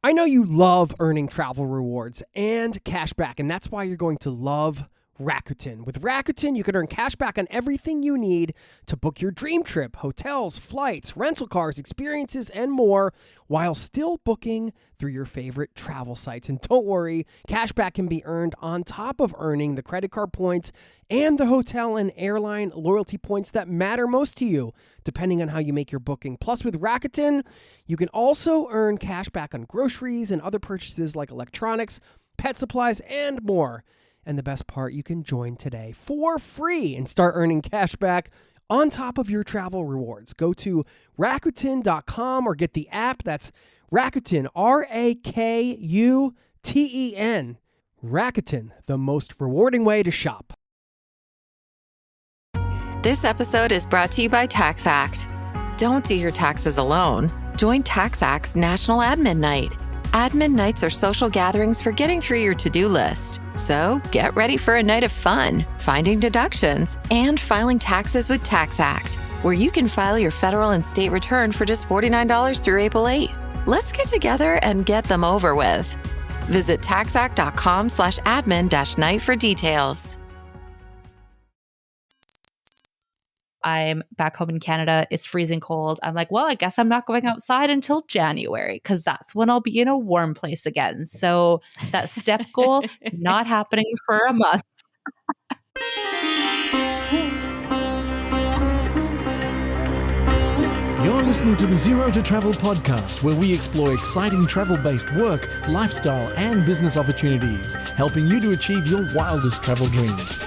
I know you love earning travel rewards and cash back, and that's why you're going to love Rakuten. With Rakuten, you can earn cash back on everything you need to book your dream trip, hotels, flights, rental cars, experiences, and more, while still booking through your favorite travel sites. And don't worry, cash back can be earned on top of earning the credit card points and the hotel and airline loyalty points that matter most to you, depending on how you make your booking. Plus, with Rakuten, you can also earn cash back on groceries and other purchases like electronics, pet supplies, and more. And the best part, you can join today for free and start earning cash back on top of your travel rewards. Go to Rakuten.com or get the app. That's Rakuten, Rakuten. Rakuten, the most rewarding way to shop. This episode is brought to you by TaxAct. Don't do your taxes alone. Join TaxAct's National Admin Night. Admin nights are social gatherings for getting through your to-do list. So get ready for a night of fun, finding deductions, and filing taxes with TaxAct, where you can file your federal and state return for just $49 through April 8. Let's get together and get them over with. Visit taxact.com/admin-night for details. I'm back home in Canada. It's freezing cold. I'm like, well, I guess I'm not going outside until January because that's when I'll be in a warm place again. So that step goal, not happening for a month. You're listening to the Zero to Travel podcast, where we explore exciting travel-based work, lifestyle, and business opportunities, helping you to achieve your wildest travel dreams.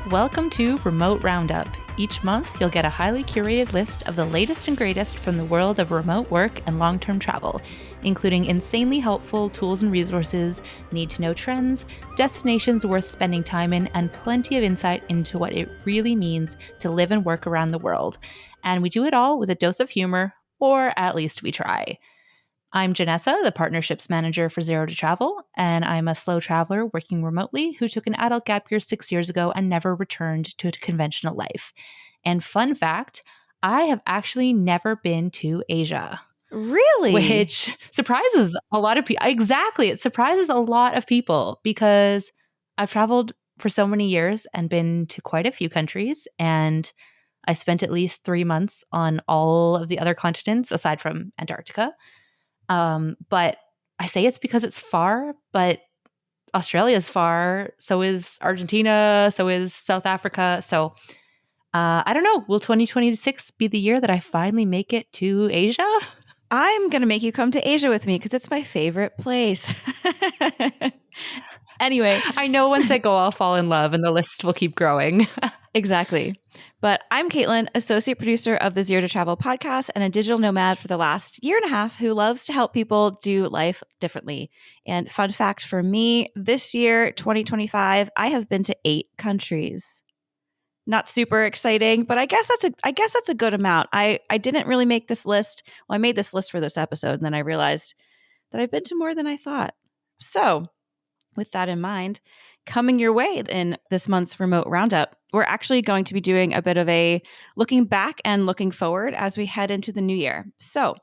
Welcome to Remote Roundup. Each month, you'll get a highly curated list of the latest and greatest from the world of remote work and long-term travel, including insanely helpful tools and resources, need-to-know trends, destinations worth spending time in, and plenty of insight into what it really means to live and work around the world. And we do it all with a dose of humor, or at least we try. I'm Janessa, the Partnerships Manager for Zero to Travel, and I'm a slow traveler working remotely who took an adult gap year 6 years ago and never returned to a conventional life. And fun fact, I have actually never been to Asia. Really? Which surprises a lot of people. Exactly. It surprises a lot of people because I've traveled for so many years and been to quite a few countries, and I spent at least 3 months on all of the other continents aside from Antarctica. But I say it's because it's far, but Australia's far. So is Argentina. So is South Africa. So I don't know. Will 2026 be the year that I finally make it to Asia? I'm going to make you come to Asia with me because it's my favorite place. Anyway. I know once I go, I'll fall in love and the list will keep growing. Exactly. But I'm Caitlin, associate producer of the Zero to Travel podcast and a digital nomad for the last year and a half who loves to help people do life differently. And fun fact for me, this year, 2025, I have been to 8 countries. Not super exciting, but I guess that's a good amount. I didn't really make this list. Well, I made this list for this episode, and then I realized that I've been to more than I thought. So, with that in mind, coming your way in this month's Remote Roundup, we're actually going to be doing a bit of a looking back and looking forward as we head into the new year. So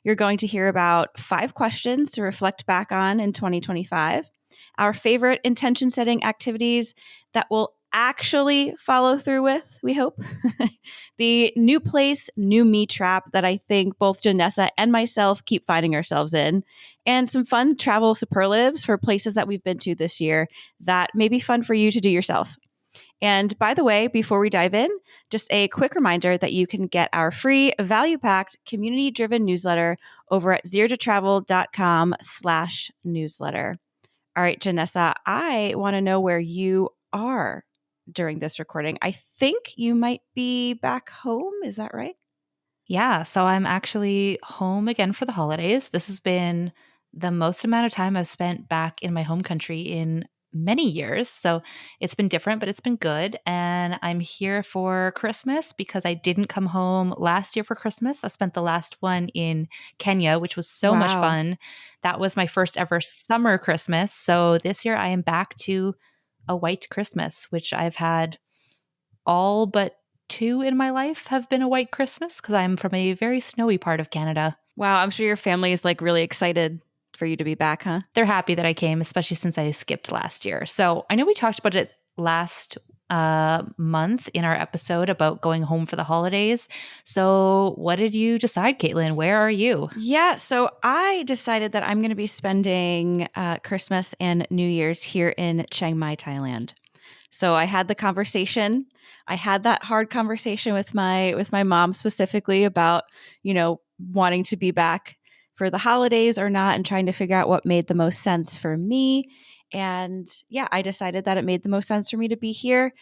you're going to hear about 5 questions to reflect back on in 2025, our favorite intention setting activities that will actually follow through with, we hope, the new place, new me trap that I think both Janessa and myself keep finding ourselves in, and some fun travel superlatives for places that we've been to this year that may be fun for you to do yourself. And by the way, before we dive in, just a quick reminder that you can get our free value-packed community-driven newsletter over at zerototravel.com/newsletter. All right, Janessa, I want to know where you are during this recording. I think you might be back home. Is that right? Yeah, so I'm actually home again for the holidays. This has been the most amount of time I've spent back in my home country in many years. So it's been different, but it's been good. And I'm here for Christmas because I didn't come home last year for Christmas. I spent the last one in Kenya, which was so much fun. That was my first ever summer Christmas. So this year I am back to a white Christmas, which I've had all but 2 in my life have been a white Christmas because I'm from a very snowy part of Canada. Wow, I'm sure your family is like really excited for you to be back, huh? They're happy that I came, especially since I skipped last year. So I know we talked about it last month in our episode about going home for the holidays. So what did you decide, Caitlin? Where are you? Yeah, so I decided that I'm going to be spending Christmas and New Year's here in Chiang Mai, Thailand. So I had the conversation. I had that hard conversation with my mom specifically about, wanting to be back for the holidays or not and trying to figure out what made the most sense for me. And yeah, I decided that it made the most sense for me to be here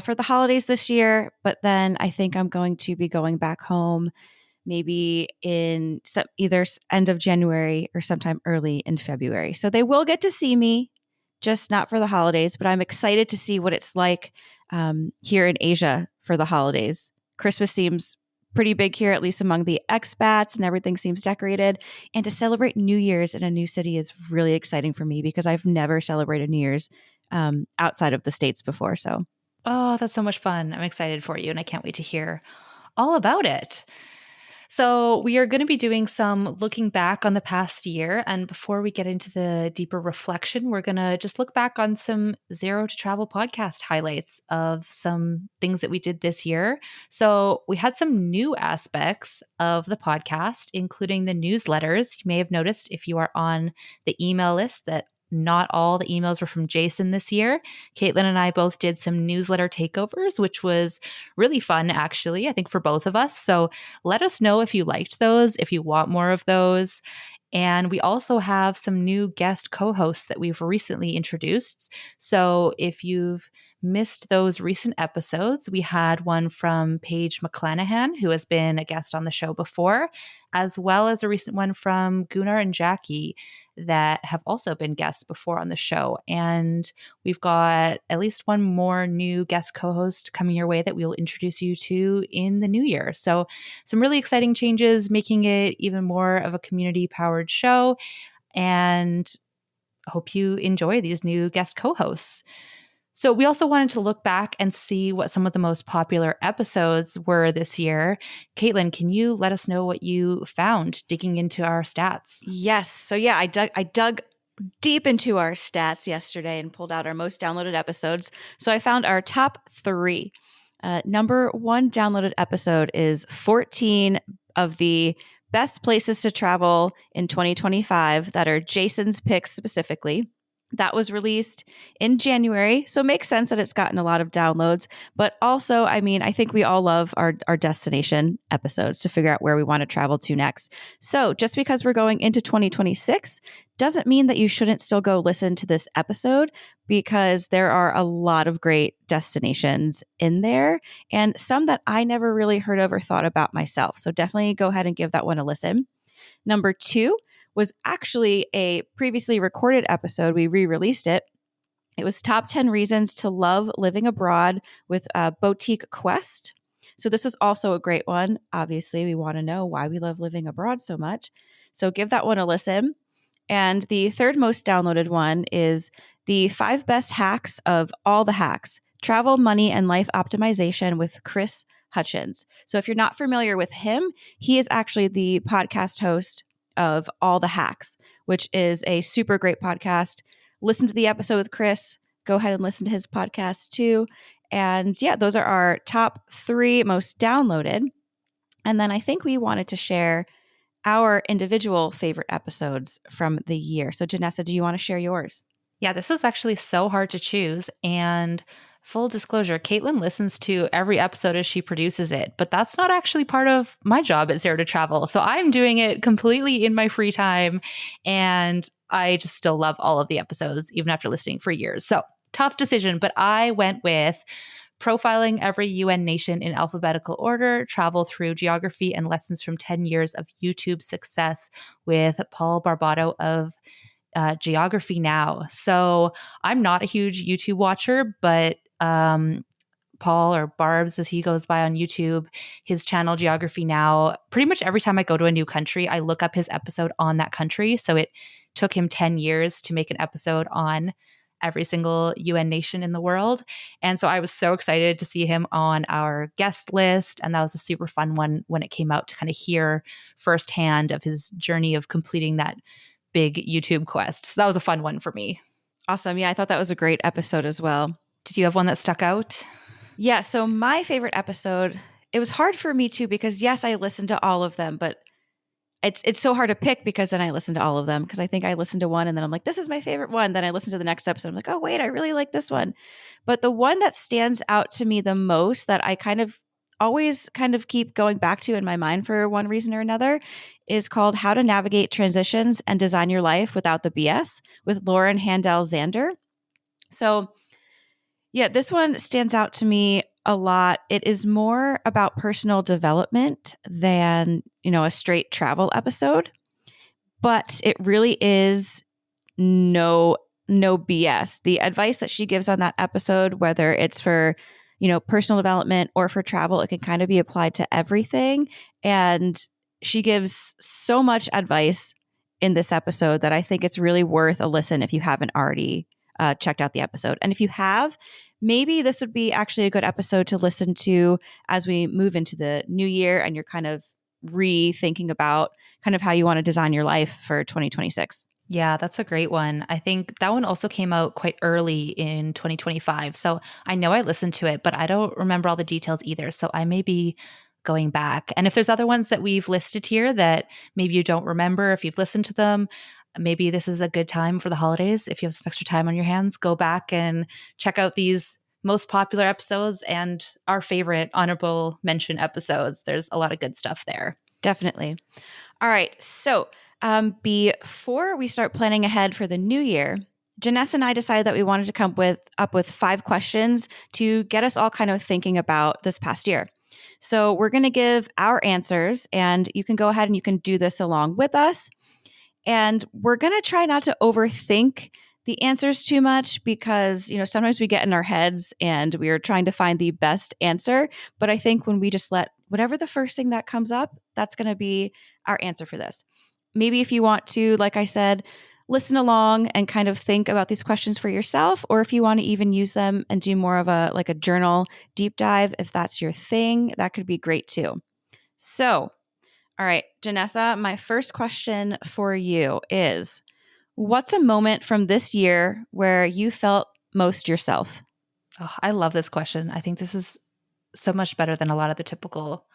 for the holidays this year. But then I think I'm going to be going back home maybe in either end of January or sometime early in February. So they will get to see me, just not for the holidays, but I'm excited to see what it's like here in Asia for the holidays. Christmas seems pretty big here, at least among the expats, and everything seems decorated. And to celebrate New Year's in a new city is really exciting for me because I've never celebrated New Year's outside of the States before. So, Oh, that's so much fun. I'm excited for you and I can't wait to hear all about it. So, we are going to be doing some looking back on the past year. And before we get into the deeper reflection, we're going to just look back on some Zero to Travel podcast highlights of some things that we did this year. So, we had some new aspects of the podcast, including the newsletters. You may have noticed if you are on the email list that not all the emails were from Jason this year. Caitlin and I both did some newsletter takeovers, which was really fun, actually, I think for both of us. So let us know if you liked those, if you want more of those. And we also have some new guest co-hosts that we've recently introduced. So if you've missed those recent episodes, we had one from Paige McClanahan, who has been a guest on the show before, as well as a recent one from Gunnar and Jackie that have also been guests before on the show. And we've got at least one more new guest co-host coming your way that we'll introduce you to in the new year. So some really exciting changes, making it even more of a community-powered show. And I hope you enjoy these new guest co-hosts. So we also wanted to look back and see what some of the most popular episodes were this year. Caitlin, can you let us know what you found digging into our stats? yes. So yeah, I dug deep into our stats yesterday and pulled out our most downloaded episodes. So I found our top 3. Number 1 downloaded episode is 14 of the best places to travel in 2025 that are Jason's picks specifically. That was released in January, so it makes sense that it's gotten a lot of downloads. But also, I mean, I think we all love our destination episodes to figure out where we want to travel to next. So just because we're going into 2026 doesn't mean that you shouldn't still go listen to this episode, because there are a lot of great destinations in there and some that I never really heard of or thought about myself. So definitely go ahead and give that one a listen. Number 2 was actually a previously recorded episode. We re-released it. It was top 10 reasons to love living abroad with Boutique Quest. So this was also a great one. Obviously, we want to know why we love living abroad so much. So give that one a listen. And the third most downloaded one is the 5 best hacks of all the hacks: travel, money, and life optimization with Chris Hutchins. So if you're not familiar with him, he is actually the podcast host of All the Hacks, which is a super great podcast. Listen to the episode with Chris. Go ahead and listen to his podcast too. And yeah, those are our top 3 most downloaded. And then I think we wanted to share our individual favorite episodes from the year. So Janessa, do you want to share yours? Yeah, this was actually so hard to choose. And full disclosure, Caitlin listens to every episode as she produces it, but that's not actually part of my job at Zero to Travel. So I'm doing it completely in my free time, and I just still love all of the episodes, even after listening for years. So tough decision, but I went with profiling every UN nation in alphabetical order, travel through geography, and lessons from 10 years of YouTube success with Paul Barbato of Geography Now. So I'm not a huge YouTube watcher, but Paul, or Barbs as he goes by on YouTube, his channel Geography Now, pretty much every time I go to a new country, I look up his episode on that country. So it took him 10 years to make an episode on every single UN nation in the world. And so I was so excited to see him on our guest list. And that was a super fun one when it came out to kind of hear firsthand of his journey of completing that big YouTube quest. So that was a fun one for me. Awesome. Yeah, I thought that was a great episode as well. Did you have one that stuck out? Yeah, so my favorite episode, it was hard for me too because yes, I listened to all of them, but it's so hard to pick because then I listen to all of them because I think I listened to one and then I'm like, this is my favorite one. Then I listen to the next episode. I'm like, oh, wait, I really like this one. But the one that stands out to me the most that I kind of always kind of keep going back to in my mind for one reason or another is called How to Navigate Transitions and Design Your Life Without the BS with Lauren Handel Zander. So yeah, this one stands out to me a lot. It is more about personal development than, a straight travel episode, but it really is no BS. The advice that she gives on that episode, whether it's for, personal development or for travel, it can kind of be applied to everything. And she gives so much advice in this episode that I think it's really worth a listen if you haven't already checked out the episode. And if you have, maybe this would be actually a good episode to listen to as we move into the new year and you're kind of rethinking about kind of how you want to design your life for 2026. Yeah, that's a great one. I think that one also came out quite early in 2025. So I know I listened to it, but I don't remember all the details either. So I may be going back. And if there's other ones that we've listed here that maybe you don't remember, if you've listened to them, maybe this is a good time for the holidays. If you have some extra time on your hands, go back and check out these most popular episodes and our favorite honorable mention episodes. There's a lot of good stuff there. Definitely. All right. So before we start planning ahead for the new year, Janessa and I decided that we wanted to come up with 5 questions to get us all kind of thinking about this past year. So we're going to give our answers and you can go ahead and you can do this along with us. And we're going to try not to overthink the answers too much because, sometimes we get in our heads and we are trying to find the best answer. But I think when we just let whatever the first thing that comes up, that's going to be our answer for this. Maybe if you want to, like I said, listen along and kind of think about these questions for yourself, or if you want to even use them and do more of a journal deep dive, if that's your thing, that could be great too. So, all right, Janessa, my first question for you is, what's a moment from this year where you felt most yourself? Oh, I love this question. I think this is so much better than a lot of the typical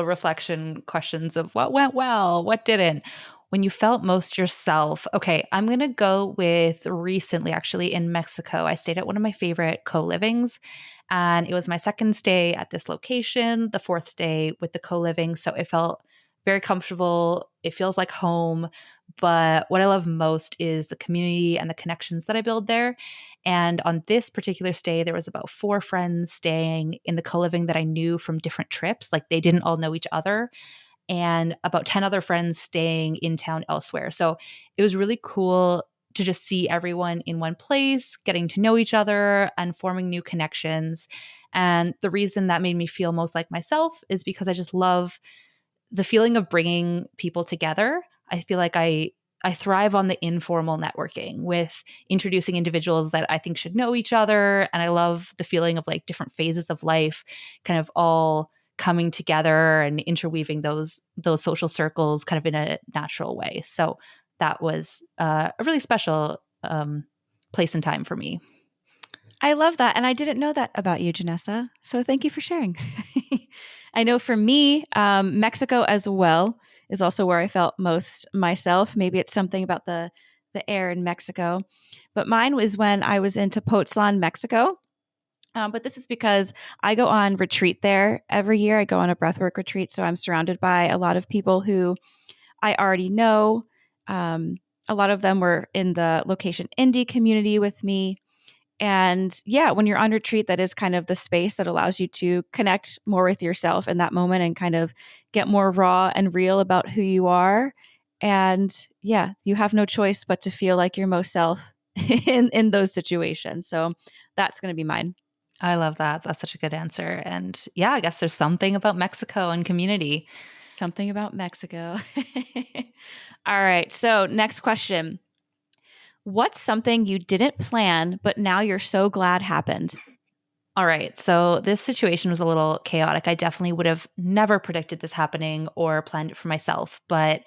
reflection questions of what went well, what didn't. When you felt most yourself. Okay, I'm going to go with recently, actually, in Mexico. I stayed at one of my favorite co-livings, and it was my second stay at this location, the 4th day with the co-living. So it felt very comfortable. It feels like home. But what I love most is the community and the connections that I build there. And on this particular stay, there was about 4 friends staying in the co-living that I knew from different trips. Like they didn't all know each other. And about 10 other friends staying in town elsewhere. So it was really cool to just see everyone in one place, getting to know each other and forming new connections. And the reason that made me feel most like myself is because I just love the feeling of bringing people together. I feel like I thrive on the informal networking with introducing individuals that I think should know each other. And I love the feeling of like different phases of life kind of all coming together and interweaving those social circles kind of in a natural way. So that was a really special place and time for me. I love that. And I didn't know that about you, Janessa. So thank you for sharing. I know for me, Mexico as well is also where I felt most myself. Maybe it's something about the air in Mexico. But mine was when I was in Tepoztlan, Mexico. But this is because I go on retreat there every year. I go on a breathwork retreat. So I'm surrounded by a lot of people who I already know. A lot of them were in the location indie community with me. And yeah, when you're on retreat, that is kind of the space that allows you to connect more with yourself in that moment and kind of get more raw and real about who you are. And yeah, you have no choice but to feel like your most self in those situations. So that's going to be mine. I love that. That's such a good answer. And yeah, I guess there's something about Mexico and community. Something about Mexico. All right. So next question. What's something you didn't plan, but now you're so glad happened? All right. So this situation was a little chaotic. I definitely would have never predicted this happening or planned it for myself. But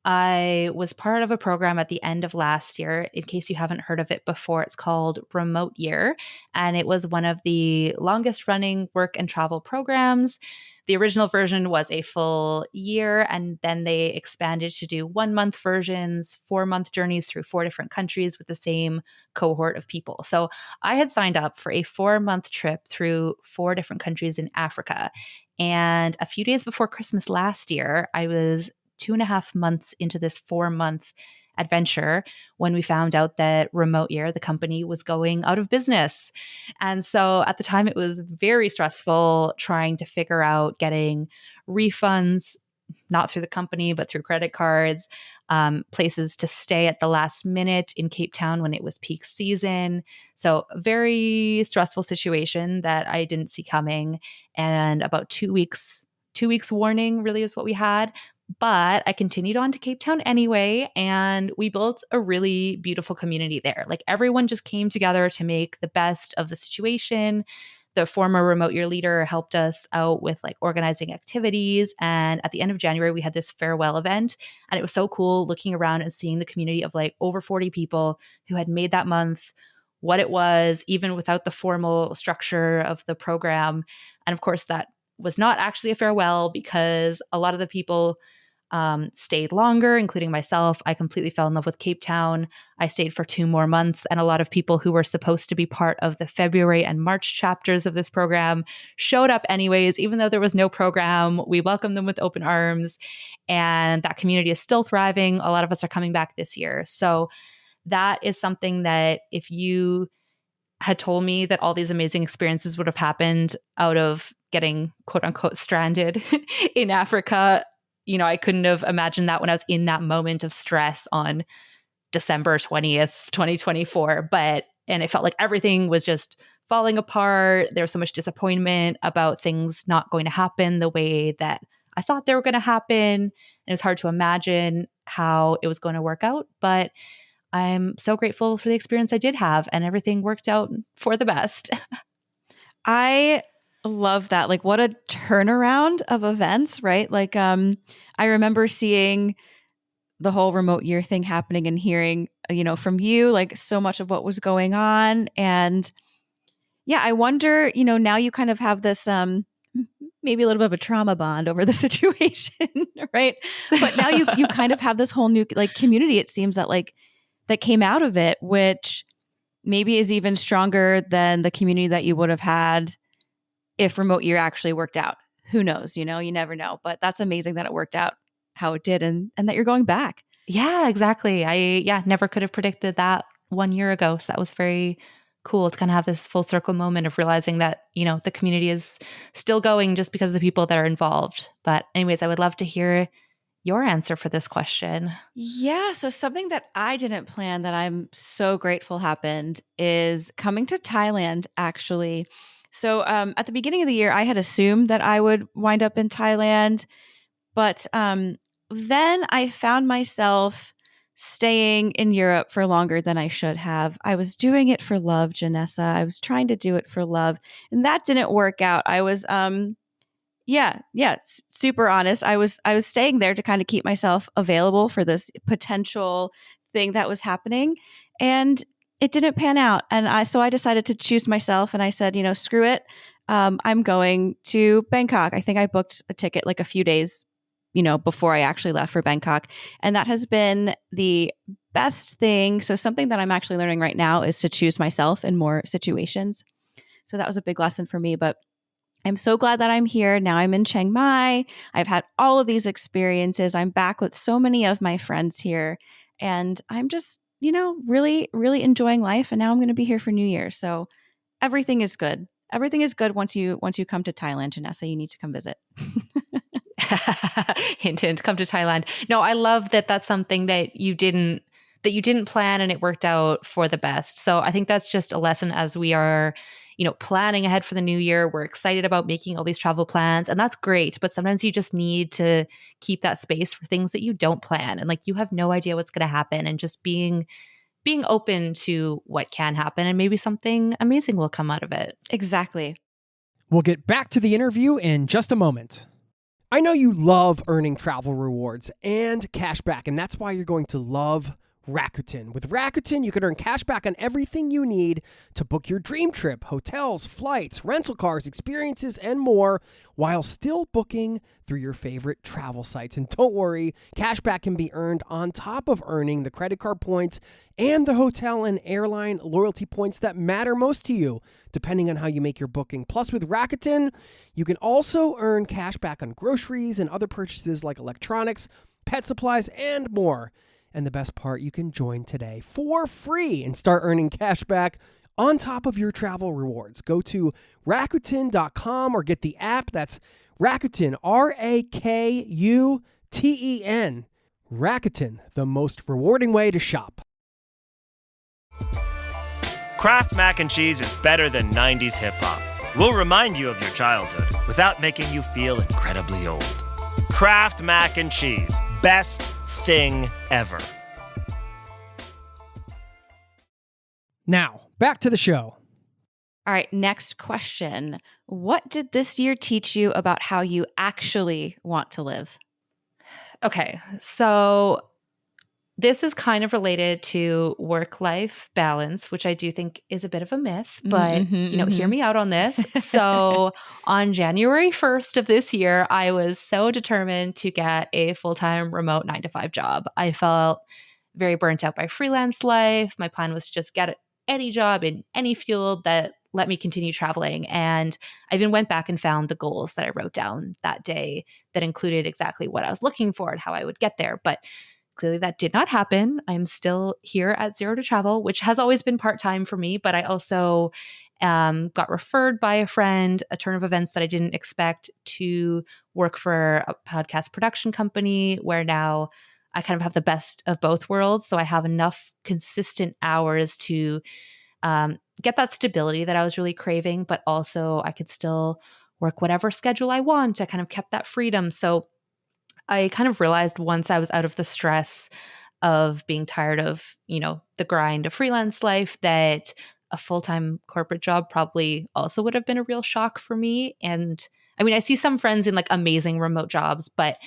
I was part of a program at the end of last year. In case you haven't heard of it before, it's called Remote Year. And it was one of the longest running work and travel programs. The original version was a full year, and then they expanded to do 1 month versions, 4 month journeys through 4 different countries with the same cohort of people. So I had signed up for a 4 month trip through 4 different countries in Africa. And a few days before Christmas last year, I was 2.5 months into this 4 month adventure when we found out that Remote Year, the company, was going out of business. And so at the time, it was very stressful trying to figure out getting refunds, not through the company, but through credit cards, places to stay at the last minute in Cape Town when it was peak season. So, a very stressful situation that I didn't see coming. And about 2 weeks warning really is what we had. But I continued on to Cape Town anyway, and we built a really beautiful community there. Like everyone just came together to make the best of the situation. The former Remote Year leader helped us out with like organizing activities. And at the end of January, we had this farewell event. And it was so cool looking around and seeing the community of like over 40 people who had made that month what it was, even without the formal structure of the program. And of course, that was not actually a farewell because a lot of the people stayed longer, including myself. I completely fell in love with Cape Town. I stayed for 2 more months, and a lot of people who were supposed to be part of the February and March chapters of this program showed up anyways, even though there was no program. We welcomed them with open arms, and that community is still thriving. A lot of us are coming back this year. So that is something that if you had told me that all these amazing experiences would have happened out of getting quote unquote stranded in Africa, I couldn't have imagined that when I was in that moment of stress on December 20th, 2024. And it felt like everything was just falling apart. There was so much disappointment about things not going to happen the way that I thought they were going to happen. And it was hard to imagine how it was going to work out. But I'm so grateful for the experience I did have, and everything worked out for the best. I love that. Like what a turnaround of events, right? Like I remember seeing the whole Remote Year thing happening and hearing, from you like so much of what was going on. And yeah, I wonder, now you kind of have this maybe a little bit of a trauma bond over the situation, right? But now you kind of have this whole new like community, it seems that came out of it, which maybe is even stronger than the community that you would have had if Remote Year actually worked out. Who knows? You never know. But that's amazing that it worked out how it did and that you're going back. Yeah, exactly. I never could have predicted that 1 year ago. So that was very cool to kind of have this full circle moment of realizing that, the community is still going just because of the people that are involved. But anyways, I would love to hear your answer for this question. Yeah. So something that I didn't plan that I'm so grateful happened is coming to Thailand, actually. So at the beginning of the year, I had assumed that I would wind up in Thailand. But then I found myself staying in Europe for longer than I should have. I was doing it for love, Janessa. I was trying to do it for love. And that didn't work out. I was super honest. I was staying there to kind of keep myself available for this potential thing that was happening, and it didn't pan out. And I decided to choose myself, and I said, screw it. I'm going to Bangkok. I think I booked a ticket like a few days, before I actually left for Bangkok, and that has been the best thing. So something that I'm actually learning right now is to choose myself in more situations. So that was a big lesson for me, but I'm so glad that I'm here. Now I'm in Chiang Mai. I've had all of these experiences. I'm back with so many of my friends here. And I'm just, really, really enjoying life. And now I'm going to be here for New Year's. So everything is good. Everything is good once you come to Thailand, Janessa. You need to come visit. Hint, hint, come to Thailand. No, I love that that's something that you didn't plan and it worked out for the best. So I think that's just a lesson as we are planning ahead for the new year. We're excited about making all these travel plans, and that's great. But sometimes you just need to keep that space for things that you don't plan. And like, you have no idea what's going to happen. And just being being open to what can happen and maybe something amazing will come out of it. Exactly. We'll get back to the interview in just a moment. I know you love earning travel rewards and cash back, and that's why you're going to love Rakuten. With Rakuten, you can earn cash back on everything you need to book your dream trip, hotels, flights, rental cars, experiences, and more, while still booking through your favorite travel sites. And don't worry, cash back can be earned on top of earning the credit card points and the hotel and airline loyalty points that matter most to you, depending on how you make your booking. Plus, with Rakuten, you can also earn cash back on groceries and other purchases like electronics, pet supplies, and more. And the best part, you can join today for free and start earning cash back on top of your travel rewards. Go to Rakuten.com or get the app. That's Rakuten, Rakuten. Rakuten, the most rewarding way to shop. Kraft Mac and Cheese is better than 90s hip-hop. We'll remind you of your childhood without making you feel incredibly old. Kraft Mac and Cheese. Best thing ever. Now, back to the show. All right, next question. What did this year teach you about how you actually want to live? Okay, so this is kind of related to work-life balance, which I do think is a bit of a myth, but hear me out on this. So on January 1st of this year, I was so determined to get a full-time remote 9-to-5 job. I felt very burnt out by freelance life. My plan was to just get any job in any field that let me continue traveling. And I even went back and found the goals that I wrote down that day that included exactly what I was looking for and how I would get there. But clearly that did not happen. I'm still here at Zero to Travel, which has always been part-time for me, but I also got referred by a friend, a turn of events that I didn't expect, to work for a podcast production company where now I kind of have the best of both worlds. So I have enough consistent hours to get that stability that I was really craving, but also I could still work whatever schedule I want. I kind of kept that freedom. So I kind of realized once I was out of the stress of being tired of, the grind of freelance life, that a full-time corporate job probably also would have been a real shock for me. And I mean, I see some friends in like amazing remote jobs, but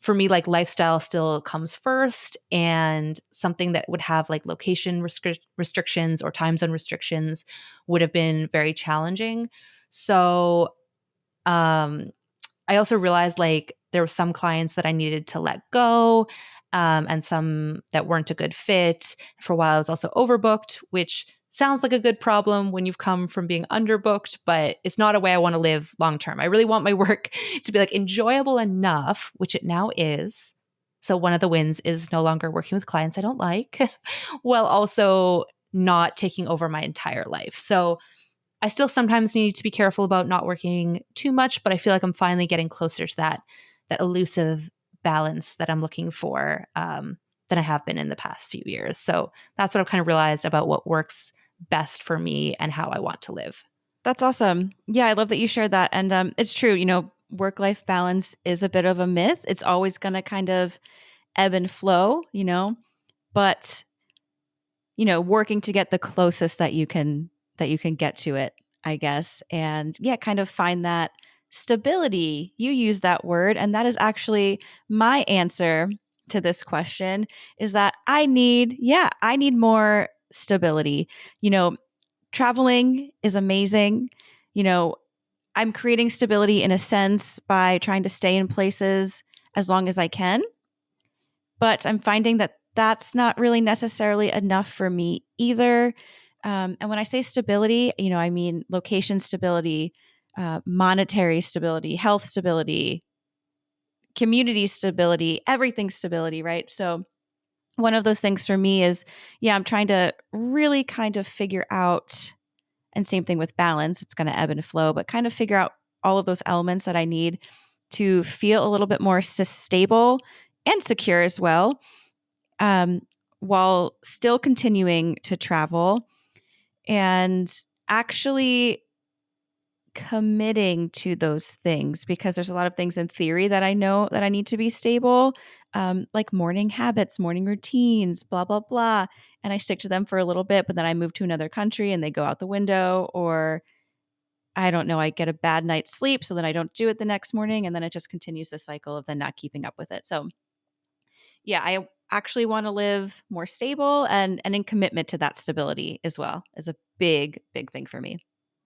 for me, like lifestyle still comes first, and something that would have like location restrictions or time zone restrictions would have been very challenging. So, I also realized like there were some clients that I needed to let go, and some that weren't a good fit. For a while, I was also overbooked, which sounds like a good problem when you've come from being underbooked, but it's not a way I want to live long term. I really want my work to be like enjoyable enough, which it now is. So one of the wins is no longer working with clients I don't like, while also not taking over my entire life. So I still sometimes need to be careful about not working too much, but I feel like I'm finally getting closer to that elusive balance that I'm looking for than I have been in the past few years. So that's what I've kind of realized about what works best for me and how I want to live. That's awesome. Yeah, I love that you shared that. And it's true, work-life balance is a bit of a myth. It's always going to kind of ebb and flow, but, working to get the closest that you can get to it, I guess. And yeah, kind of find that stability. You use that word. And that is actually my answer to this question, is that I need more stability. Traveling is amazing. I'm creating stability in a sense by trying to stay in places as long as I can. But I'm finding that that's not really necessarily enough for me either. And when I say stability, I mean location stability, monetary stability, health stability, community stability, everything stability, right? So one of those things for me is, I'm trying to really kind of figure out, and same thing with balance, it's going to ebb and flow, but kind of figure out all of those elements that I need to feel a little bit more stable and secure as well, while still continuing to travel and actually committing to those things, because there's a lot of things in theory that I know that I need to be stable, like morning habits, morning routines, blah, blah, blah. And I stick to them for a little bit, but then I move to another country and they go out the window, or I don't know, I get a bad night's sleep, so then I don't do it the next morning. And then it just continues the cycle of then not keeping up with it. So yeah, I actually want to live more stable, and in commitment to that stability as well is a big, big thing for me.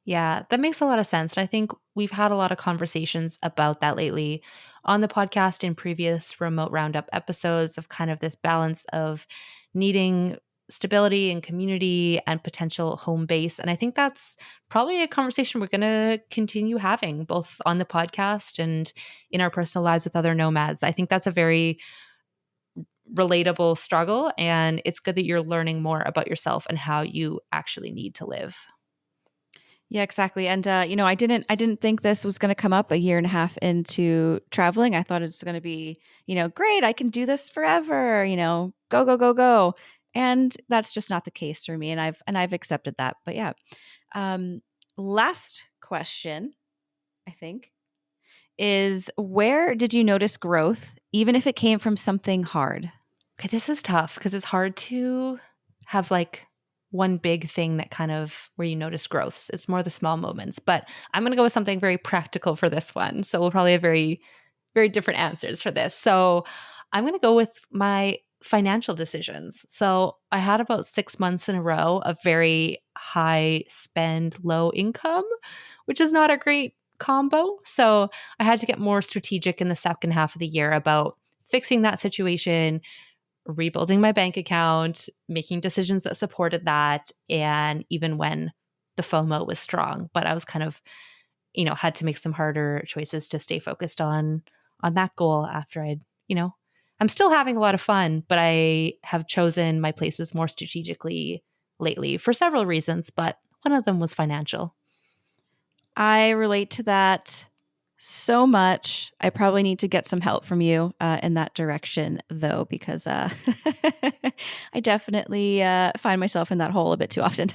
Yeah, that makes a lot of sense. And I think we've had a lot of conversations about that lately on the podcast in previous Remote Roundup episodes, of kind of this balance of needing stability and community and potential home base. And I think that's probably a conversation we're going to continue having both on the podcast and in our personal lives with other nomads. I think that's a very relatable struggle, and it's good that you're learning more about yourself and how you actually need to live. Yeah, exactly. And I didn't think this was going to come up a year and a half into traveling. I thought it's going to be, great, I can do this forever, go, go, go, go. And that's just not the case for me. And I've accepted that. But yeah. Last question, I think, is, where did you notice growth, even if it came from something hard? Okay, this is tough because it's hard to have like one big thing that kind of where you notice growths. It's more the small moments, but I'm going to go with something very practical for this one. So we'll probably have very, very different answers for this. So I'm going to go with my financial decisions. So I had about 6 months in a row of very high spend, low income, which is not a great combo. So I had to get more strategic in the second half of the year about fixing that situation, rebuilding my bank account, making decisions that supported that. And even when the FOMO was strong, but I was kind of, had to make some harder choices to stay focused on that goal after I'm still having a lot of fun, but I have chosen my places more strategically lately for several reasons, but one of them was financial. I relate to that so much. I probably need to get some help from you in that direction, though, because I definitely find myself in that hole a bit too often.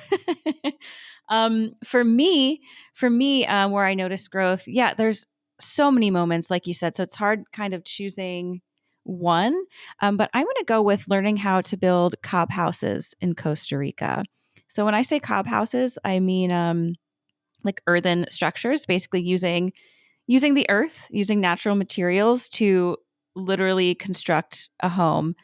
For me, where I notice growth, yeah, there's so many moments, like you said, so it's hard kind of choosing one. But I'm going to go with learning how to build cob houses in Costa Rica. So when I say cob houses, I mean like earthen structures, basically using the earth, using natural materials to literally construct a home.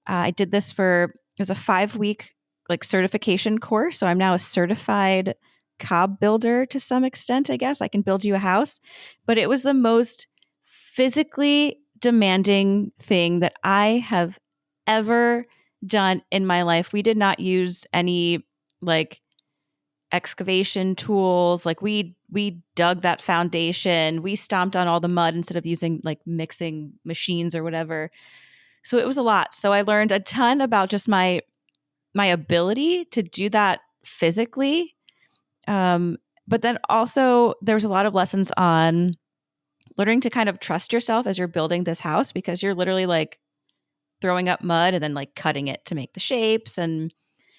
I did this it was a 5-week like certification course. So I'm now a certified cob builder to some extent, I guess. I can build you a house. But it was the most physically demanding thing that I have ever done in my life. We did not use any like excavation tools. Like we dug that foundation. We stomped on all the mud instead of using like mixing machines or whatever. So it was a lot. So I learned a ton about just my ability to do that physically. But then also there was a lot of lessons on learning to kind of trust yourself as you're building this house, because you're literally like throwing up mud and then like cutting it to make the shapes. And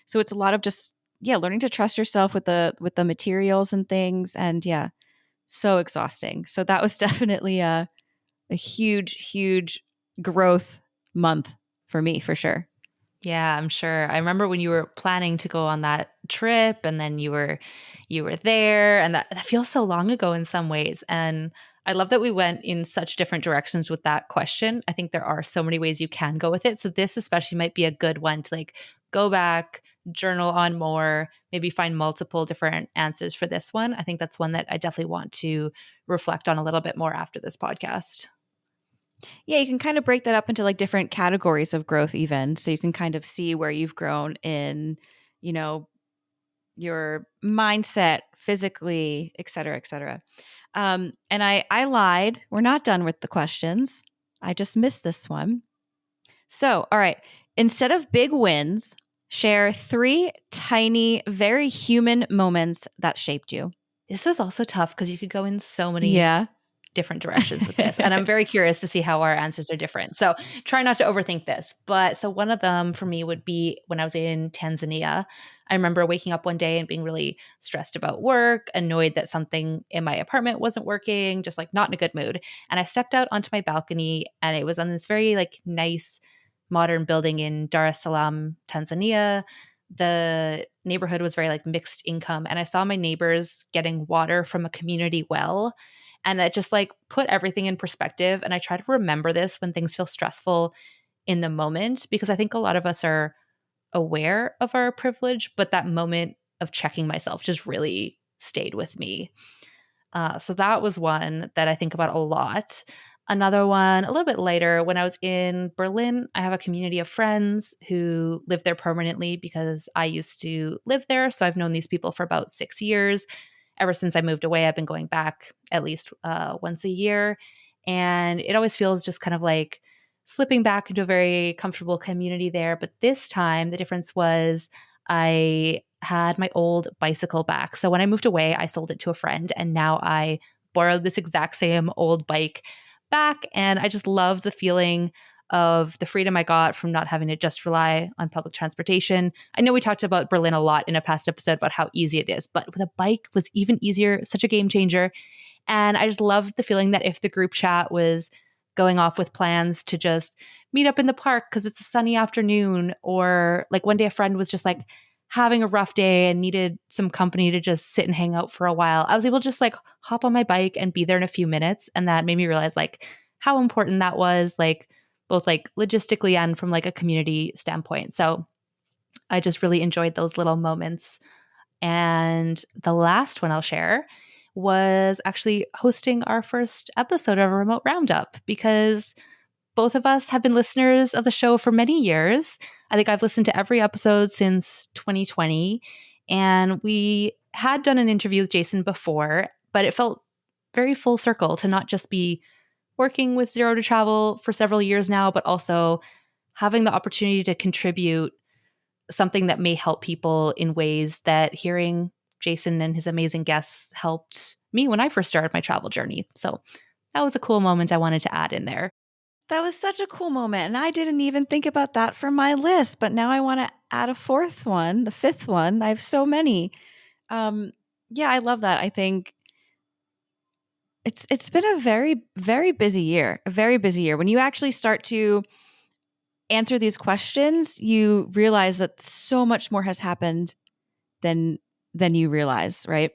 so it's a lot of just, learning to trust yourself with the materials and things. And so exhausting. So that was definitely a huge, huge growth month for me, for sure. Yeah, I'm sure. I remember when you were planning to go on that trip, and then you were there, and that feels so long ago in some ways. And I love that we went in such different directions with that question. I think there are so many ways you can go with it. So this especially might be a good one to like go back, journal on more, maybe find multiple different answers for this one. I think that's one that I definitely want to reflect on a little bit more after this podcast. Yeah, you can kind of break that up into like different categories of growth even. So you can kind of see where you've grown in, your mindset, physically, et cetera, et cetera. And I lied. We're not done with the questions. I just missed this one. So, all right. Instead of big wins, share 3 tiny, very human moments that shaped you. This was also tough because you could go in so many different directions with this. And I'm very curious to see how our answers are different. So try not to overthink this. But so one of them for me would be when I was in Tanzania. I remember waking up one day and being really stressed about work, annoyed that something in my apartment wasn't working, just like not in a good mood. And I stepped out onto my balcony, and it was on this very like nice modern building in Dar es Salaam, Tanzania. The neighborhood was very like mixed income, and I saw my neighbors getting water from a community well. And that just like put everything in perspective. And I try to remember this when things feel stressful in the moment, because I think a lot of us are aware of our privilege, but that moment of checking myself just really stayed with me. So that was one that I think about a lot. Another one, a little bit later, when I was in Berlin, I have a community of friends who live there permanently because I used to live there. So I've known these people for about 6 years. Ever since I moved away, I've been going back at least once a year. And it always feels just kind of like slipping back into a very comfortable community there. But this time, the difference was I had my old bicycle back. So when I moved away, I sold it to a friend, and now I borrowed this exact same old bike back. And I just love the feeling of the freedom I got from not having to just rely on public transportation. I know we talked about Berlin a lot in a past episode about how easy it is, but with a bike was even easier, such a game changer. And I just loved the feeling that if the group chat was going off with plans to just meet up in the park because it's a sunny afternoon, or like one day a friend was just like having a rough day and needed some company to just sit and hang out for a while, I was able to just like hop on my bike and be there in a few minutes. And that made me realize like how important that was, like both like logistically and from like a community standpoint. So I just really enjoyed those little moments. And the last one I'll share was actually hosting our first episode of Remote Roundup, because both of us have been listeners of the show for many years. I think I've listened to every episode since 2020. And we had done an interview with Jason before, but it felt very full circle to not just be working with Zero to Travel for several years now, but also having the opportunity to contribute something that may help people in ways that hearing Jason and his amazing guests helped me when I first started my travel journey. So that was a cool moment I wanted to add in there. That was such a cool moment. And I didn't even think about that for my list, but now I want to add a fourth one, the fifth one. I have so many. Yeah, I love that. I think it's been a very, very busy year, a very busy year. When you actually start to answer these questions, you realize that so much more has happened than you realize, right?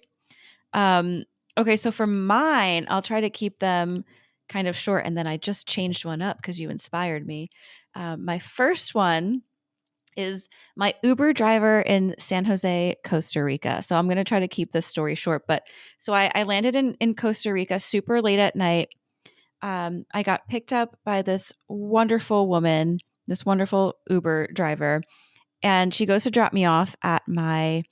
Okay, so for mine, I'll try to keep them kind of short, and then I just changed one up because you inspired me. My first one is my Uber driver in San Jose, Costa Rica. So I'm going to try to keep this story short. But so I landed in Costa Rica super late at night. I got picked up by this wonderful woman, this wonderful Uber driver, and she goes to drop me off at my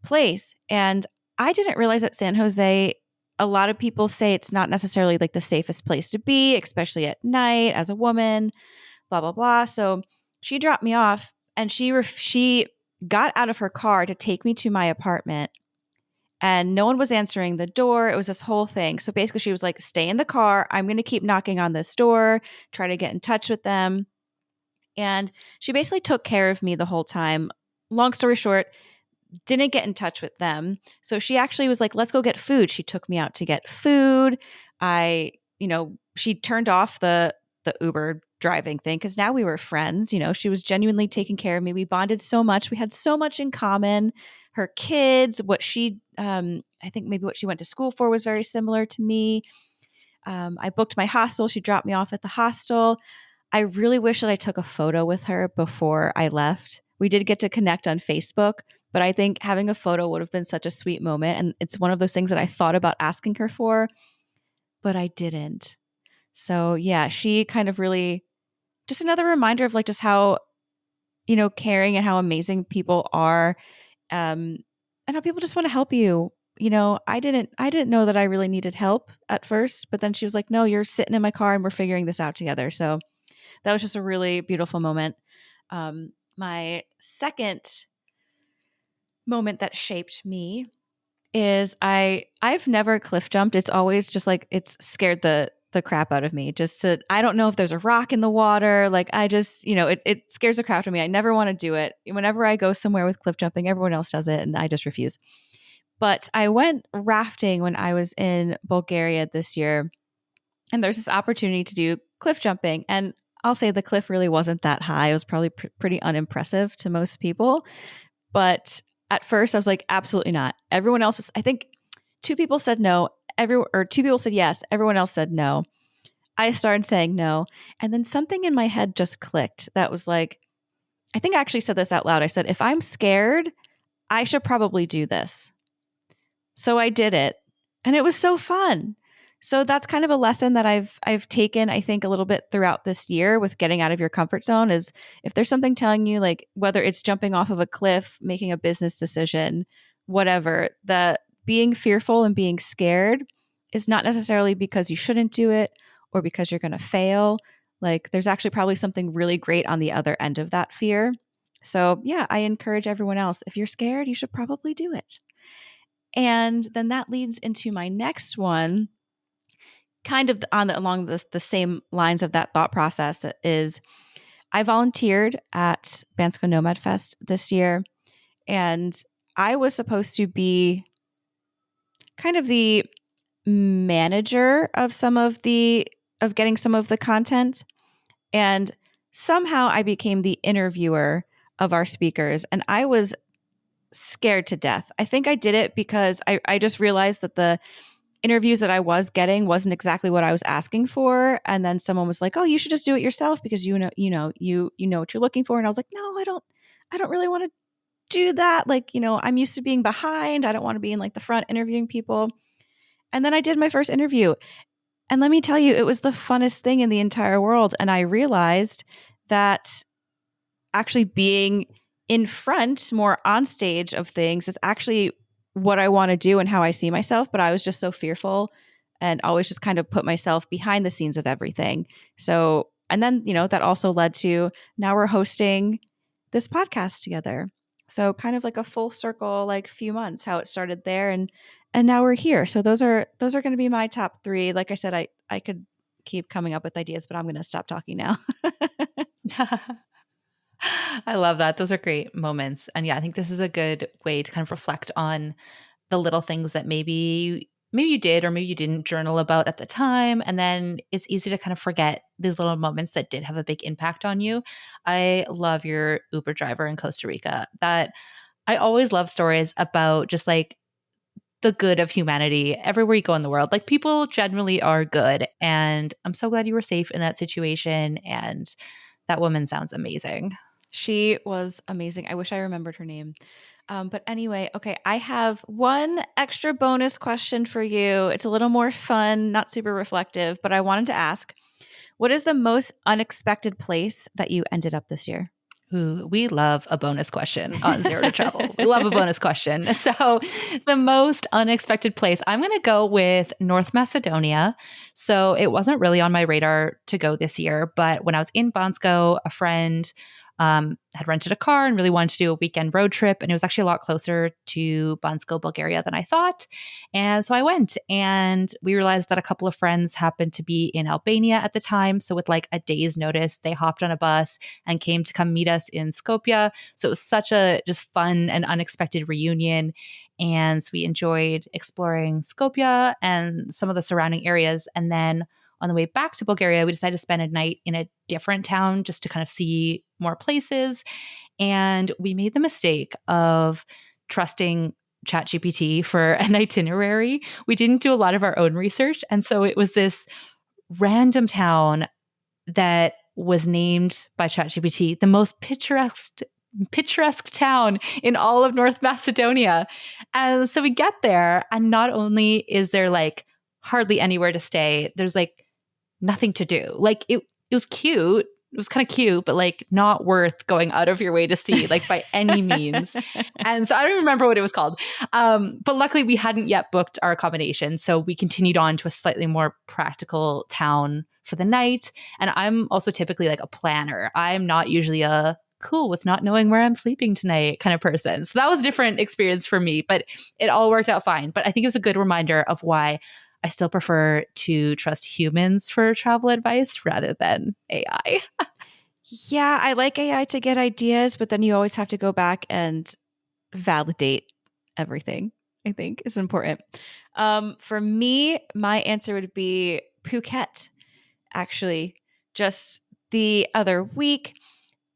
place. And I didn't realize that San Jose, a lot of people say it's not necessarily like the safest place to be, especially at night as a woman, blah, blah, blah. So she dropped me off, and she got out of her car to take me to my apartment, and no one was answering the door. It was this whole thing. So basically she was like, stay in the car. I'm going to keep knocking on this door, try to get in touch with them. And she basically took care of me the whole time. Long story short, didn't get in touch with them. So she actually was like, let's go get food. She took me out to get food. She turned off the Uber driving thing because now we were friends. She was genuinely taking care of me. We bonded so much. We had so much in common. Her kids, I think maybe what she went to school for was very similar to me. I booked my hostel. She dropped me off at the hostel. I really wish that I took a photo with her before I left. We did get to connect on Facebook, but I think having a photo would have been such a sweet moment. And it's one of those things that I thought about asking her for, but I didn't. So yeah, she kind of really just another reminder of like just how, caring and how amazing people are. And how people just want to help you. I didn't know that I really needed help at first, but then she was like, no, you're sitting in my car and we're figuring this out together. So that was just a really beautiful moment. My second moment that shaped me is I've never cliff jumped. It's always just like it's scared the crap out of me. I don't know if there's a rock in the water. Like I just, it scares the crap out of me. I never want to do it. Whenever I go somewhere with cliff jumping, everyone else does it and I just refuse. But I went rafting when I was in Bulgaria this year, and there's this opportunity to do cliff jumping. And I'll say the cliff really wasn't that high. It was probably pretty unimpressive to most people. But at first I was like, absolutely not. Everyone else was, I think 2 people said no. 2 people said yes. Everyone else said no. I started saying no. And then something in my head just clicked. That was like, I think I actually said this out loud. I said, if I'm scared, I should probably do this. So I did it, and it was so fun. So that's kind of a lesson that I've taken, I think, a little bit throughout this year with getting out of your comfort zone is if there's something telling you, like whether it's jumping off of a cliff, making a business decision, whatever, the being fearful and being scared is not necessarily because you shouldn't do it or because you're going to fail. Like there's actually probably something really great on the other end of that fear. So yeah, I encourage everyone else, if you're scared, you should probably do it. And then that leads into my next one, kind of along the same lines of that thought process is I volunteered at Bansko Nomad Fest this year, and I was supposed to be kind of the manager of getting some of the content. And somehow I became the interviewer of our speakers, and I was scared to death. I think I did it because I just realized that the interviews that I was getting wasn't exactly what I was asking for. And then someone was like, "Oh, you should just do it yourself because you know what you're looking for." And I was like, "No, I don't really want to do that. Like, I'm used to being behind. I don't want to be in like the front interviewing people." And then I did my first interview. And let me tell you, it was the funnest thing in the entire world. And I realized that actually being in front, more on stage of things is actually what I want to do and how I see myself. But I was just so fearful and always just kind of put myself behind the scenes of everything. So, and then, that also led to now we're hosting this podcast together. So kind of like a full circle, like few months, how it started there. And now we're here. So those are going to be my top 3. Like I said, I could keep coming up with ideas, but I'm going to stop talking now. I love that. Those are great moments. And yeah, I think this is a good way to kind of reflect on the little things that maybe you did or maybe you didn't journal about at the time. And then it's easy to kind of forget these little moments that did have a big impact on you. I love your Uber driver in Costa Rica. That I always love stories about just like the good of humanity everywhere you go in the world. Like people generally are good. And I'm so glad you were safe in that situation. And that woman sounds amazing. She was amazing. I wish I remembered her name. But anyway, okay, I have one extra bonus question for you. It's a little more fun, not super reflective, but I wanted to ask, what is the most unexpected place that you ended up this year? Ooh, we love a bonus question on Zero to Travel. We love a bonus question. So the most unexpected place, I'm going to go with North Macedonia. So it wasn't really on my radar to go this year, but when I was in Bansko, a friend had rented a car and really wanted to do a weekend road trip. And it was actually a lot closer to Bansko, Bulgaria than I thought. And so I went, and we realized that a couple of friends happened to be in Albania at the time. So with like a day's notice, they hopped on a bus and came to come meet us in Skopje. So it was such a just fun and unexpected reunion. And so we enjoyed exploring Skopje and some of the surrounding areas. And then on the way back to Bulgaria, we decided to spend a night in a different town just to kind of see more places. And we made the mistake of trusting ChatGPT for an itinerary. We didn't do a lot of our own research. And so it was this random town that was named by ChatGPT the most picturesque town in all of North Macedonia. And so we get there, and not only is there like hardly anywhere to stay, there's like nothing to do. Like it was cute. It was kind of cute, but like not worth going out of your way to see, like by any means. And so I don't remember what it was called. But luckily we hadn't yet booked our accommodation. So we continued on to a slightly more practical town for the night. And I'm also typically like a planner. I'm not usually a cool with not knowing where I'm sleeping tonight kind of person. So that was a different experience for me, but it all worked out fine. But I think it was a good reminder of why I still prefer to trust humans for travel advice rather than AI. Yeah, I like AI to get ideas, but then you always have to go back and validate everything, I think is important. For me, my answer would be Phuket, actually. Just the other week,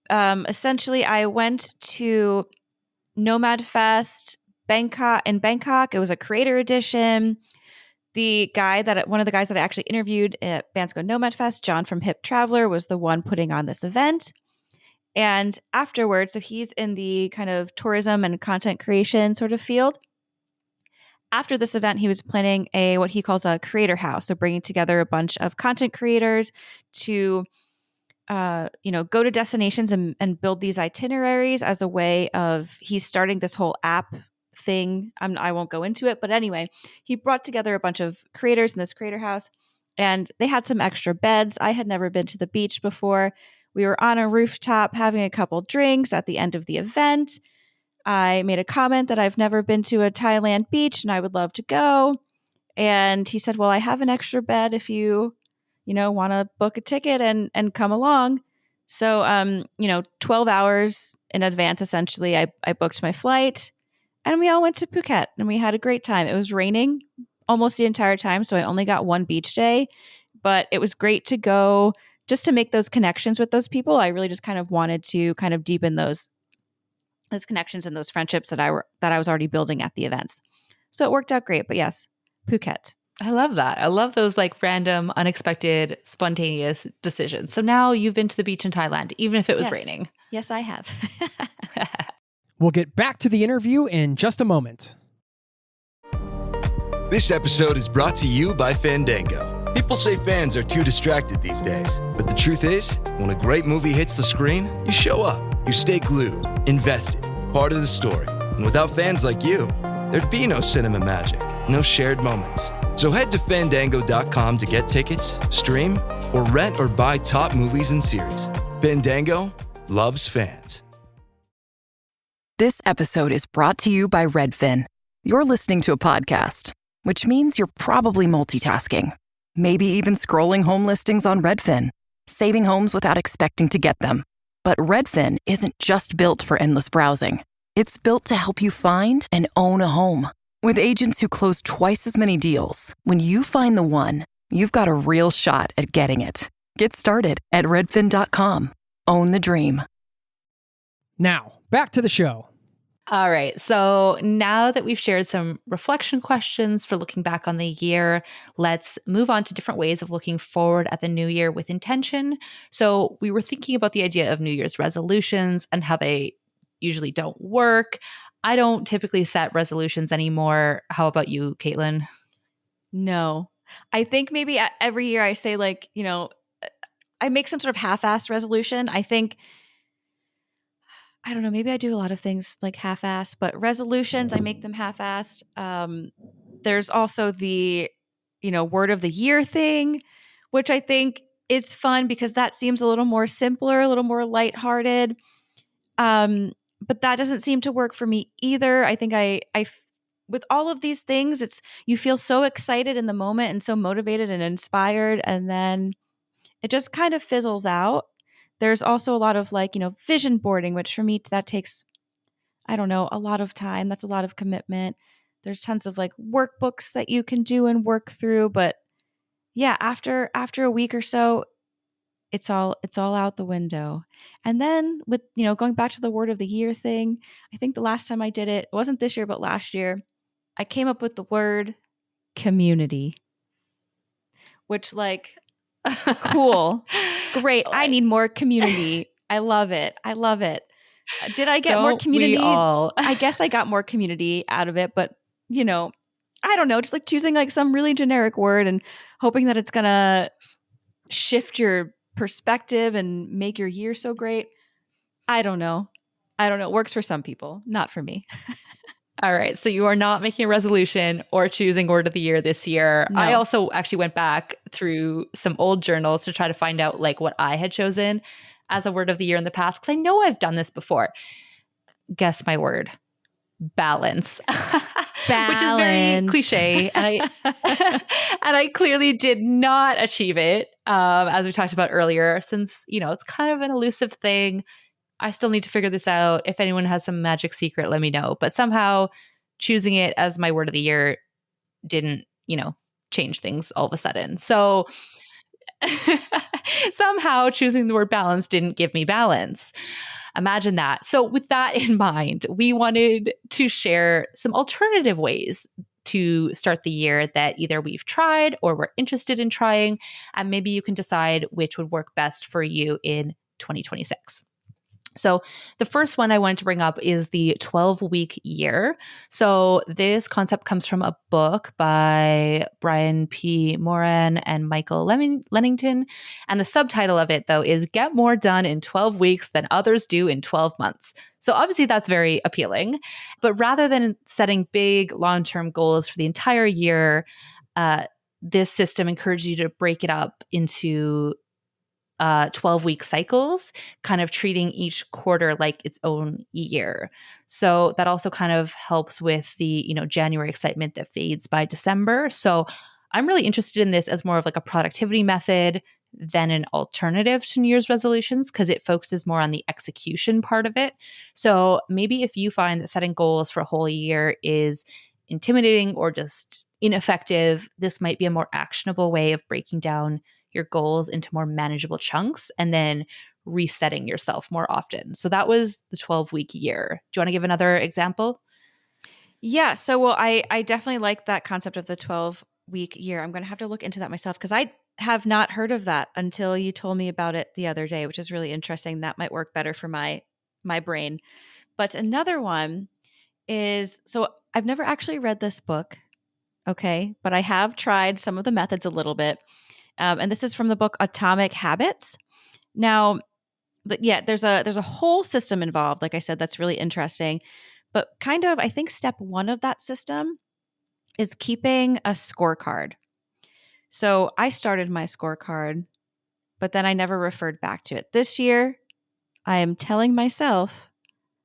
essentially, I went to Nomad Fest in Bangkok. It was a creator edition. One of the guys that I actually interviewed at Bansko Nomad Fest, John from Hip Traveler, was the one putting on this event. And afterwards, so he's in the kind of tourism and content creation sort of field. After this event, he was planning what he calls a creator house. So bringing together a bunch of content creators to, go to destinations and build these itineraries as a way of, he's starting this whole app thing. I won't go into it, but anyway, he brought together a bunch of creators in this creator house, and they had some extra beds. I had never been to the beach before. We were on a rooftop having a couple drinks at the end of the event. I made a comment that I've never been to a Thailand beach and I would love to go. And he said, well, I have an extra bed if you want to book a ticket and come along. So, 12 hours in advance, essentially, I booked my flight and we all went to Phuket and we had a great time. It was raining almost the entire time, so I only got one beach day, but it was great to go just to make those connections with those people. I really just kind of wanted to kind of deepen those connections and those friendships that I was already building at the events. So it worked out great. But yes, Phuket. I love that. I love those like random, unexpected, spontaneous decisions. So now you've been to the beach in Thailand, even if it was raining. Yes, I have. We'll get back to the interview in just a moment. This episode is brought to you by Fandango. People say fans are too distracted these days, but the truth is, when a great movie hits the screen, you show up. You stay glued, invested, part of the story. And without fans like you, there'd be no cinema magic, no shared moments. So head to Fandango.com to get tickets, stream, or rent or buy top movies and series. Fandango loves fans. This episode is brought to you by Redfin. You're listening to a podcast, which means you're probably multitasking. Maybe even scrolling home listings on Redfin, saving homes without expecting to get them. But Redfin isn't just built for endless browsing. It's built to help you find and own a home. With agents who close twice as many deals, when you find the one, you've got a real shot at getting it. Get started at redfin.com. Own the dream. Now, back to the show. All right. So now that we've shared some reflection questions for looking back on the year, let's move on to different ways of looking forward at the new year with intention. So we were thinking about the idea of New Year's resolutions and how they usually don't work. I don't typically set resolutions anymore. How about you, Caitlin? No. I think maybe every year I say I make some sort of half-assed resolution. I don't know, maybe I do a lot of things like half-assed, but resolutions, I make them half-assed. There's also the, word of the year thing, which I think is fun because that seems a little more simpler, a little more lighthearted. But that doesn't seem to work for me either. I think with all of these things, you feel so excited in the moment and so motivated and inspired, and then it just kind of fizzles out. There's also a lot of vision boarding, which for me, that takes, I don't know, a lot of time. That's a lot of commitment. There's tons of workbooks that you can do and work through. But yeah, after a week or so, it's all out the window. And then with, going back to the word of the year thing, I think the last time I did it wasn't this year, but last year, I came up with the word community, which cool. Great. I need more community. I love it. Did I get more community? I guess I got more community out of it, but I don't know, just choosing some really generic word and hoping that it's going to shift your perspective and make your year so great. I don't know. It works for some people, not for me. All right. So you are not making a resolution or choosing word of the year this year. No. I also actually went back through some old journals to try to find out what I had chosen. as a word of the year in the past because I know I've done this before. Guess my word. Balance. Which is very cliche. And I clearly did not achieve it, as we talked about earlier, since, it's kind of an elusive thing. I still need to figure this out. If anyone has some magic secret, let me know. But somehow choosing it as my word of the year didn't, change things all of a sudden. So somehow choosing the word balance didn't give me balance. Imagine that. So with that in mind, we wanted to share some alternative ways to start the year that either we've tried or we're interested in trying, and maybe you can decide which would work best for you in 2026. So the first one I wanted to bring up is the 12-week year. So this concept comes from a book by Brian P. Moran and Michael Lennington. And the subtitle of it, though, is Get More Done in 12 Weeks Than Others Do in 12 Months. So obviously that's very appealing. But rather than setting big long-term goals for the entire year, this system encourages you to break it up into 12-week cycles, kind of treating each quarter like its own year. So that also kind of helps with the, January excitement that fades by December. So I'm really interested in this as more of like a productivity method than an alternative to New Year's resolutions because it focuses more on the execution part of it. So maybe if you find that setting goals for a whole year is intimidating or just ineffective, this might be a more actionable way of breaking down your goals into more manageable chunks and then resetting yourself more often. So that was the 12-week year. Do you want to give another example? Yeah. So, I definitely like that concept of the 12-week year. I'm going to have to look into that myself because I have not heard of that until you told me about it the other day, which is really interesting. That might work better for my brain. But another one is, so I've never actually read this book. Okay. But I have tried some of the methods a little bit. And this is from the book Atomic Habits. Now, there's a whole system involved. Like I said, that's really interesting. But kind of, I think step one of that system is keeping a scorecard. So I started my scorecard, but then I never referred back to it. This year, I am telling myself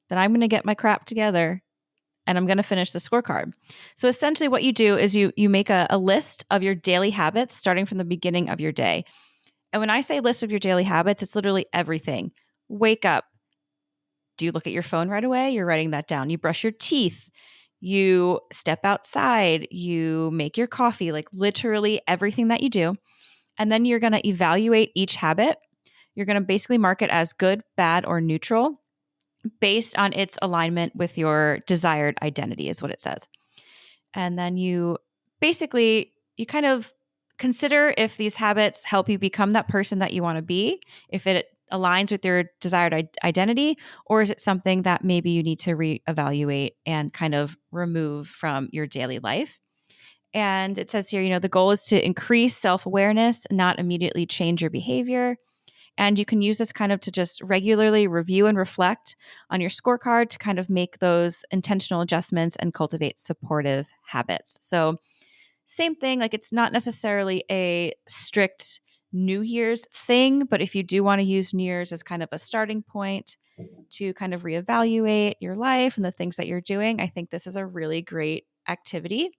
that I'm going to get my crap together and I'm going to finish the scorecard. So essentially what you do is you make a list of your daily habits starting from the beginning of your day. And when I say list of your daily habits, it's literally everything. Wake up. Do you look at your phone right away? You're writing that down. You brush your teeth. You step outside. You make your coffee, like literally everything that you do. And then you're going to evaluate each habit. You're going to basically mark it as good, bad, or neutral based on its alignment with your desired identity is what it says. And then you kind of consider if these habits help you become that person that you want to be, if it aligns with your desired identity, or is it something that maybe you need to reevaluate and kind of remove from your daily life. And it says here, the goal is to increase self-awareness, not immediately change your behavior. And you can use this kind of to just regularly review and reflect on your scorecard to kind of make those intentional adjustments and cultivate supportive habits. So same thing, like it's not necessarily a strict New Year's thing, but if you do want to use New Year's as kind of a starting point to kind of reevaluate your life and the things that you're doing, I think this is a really great activity.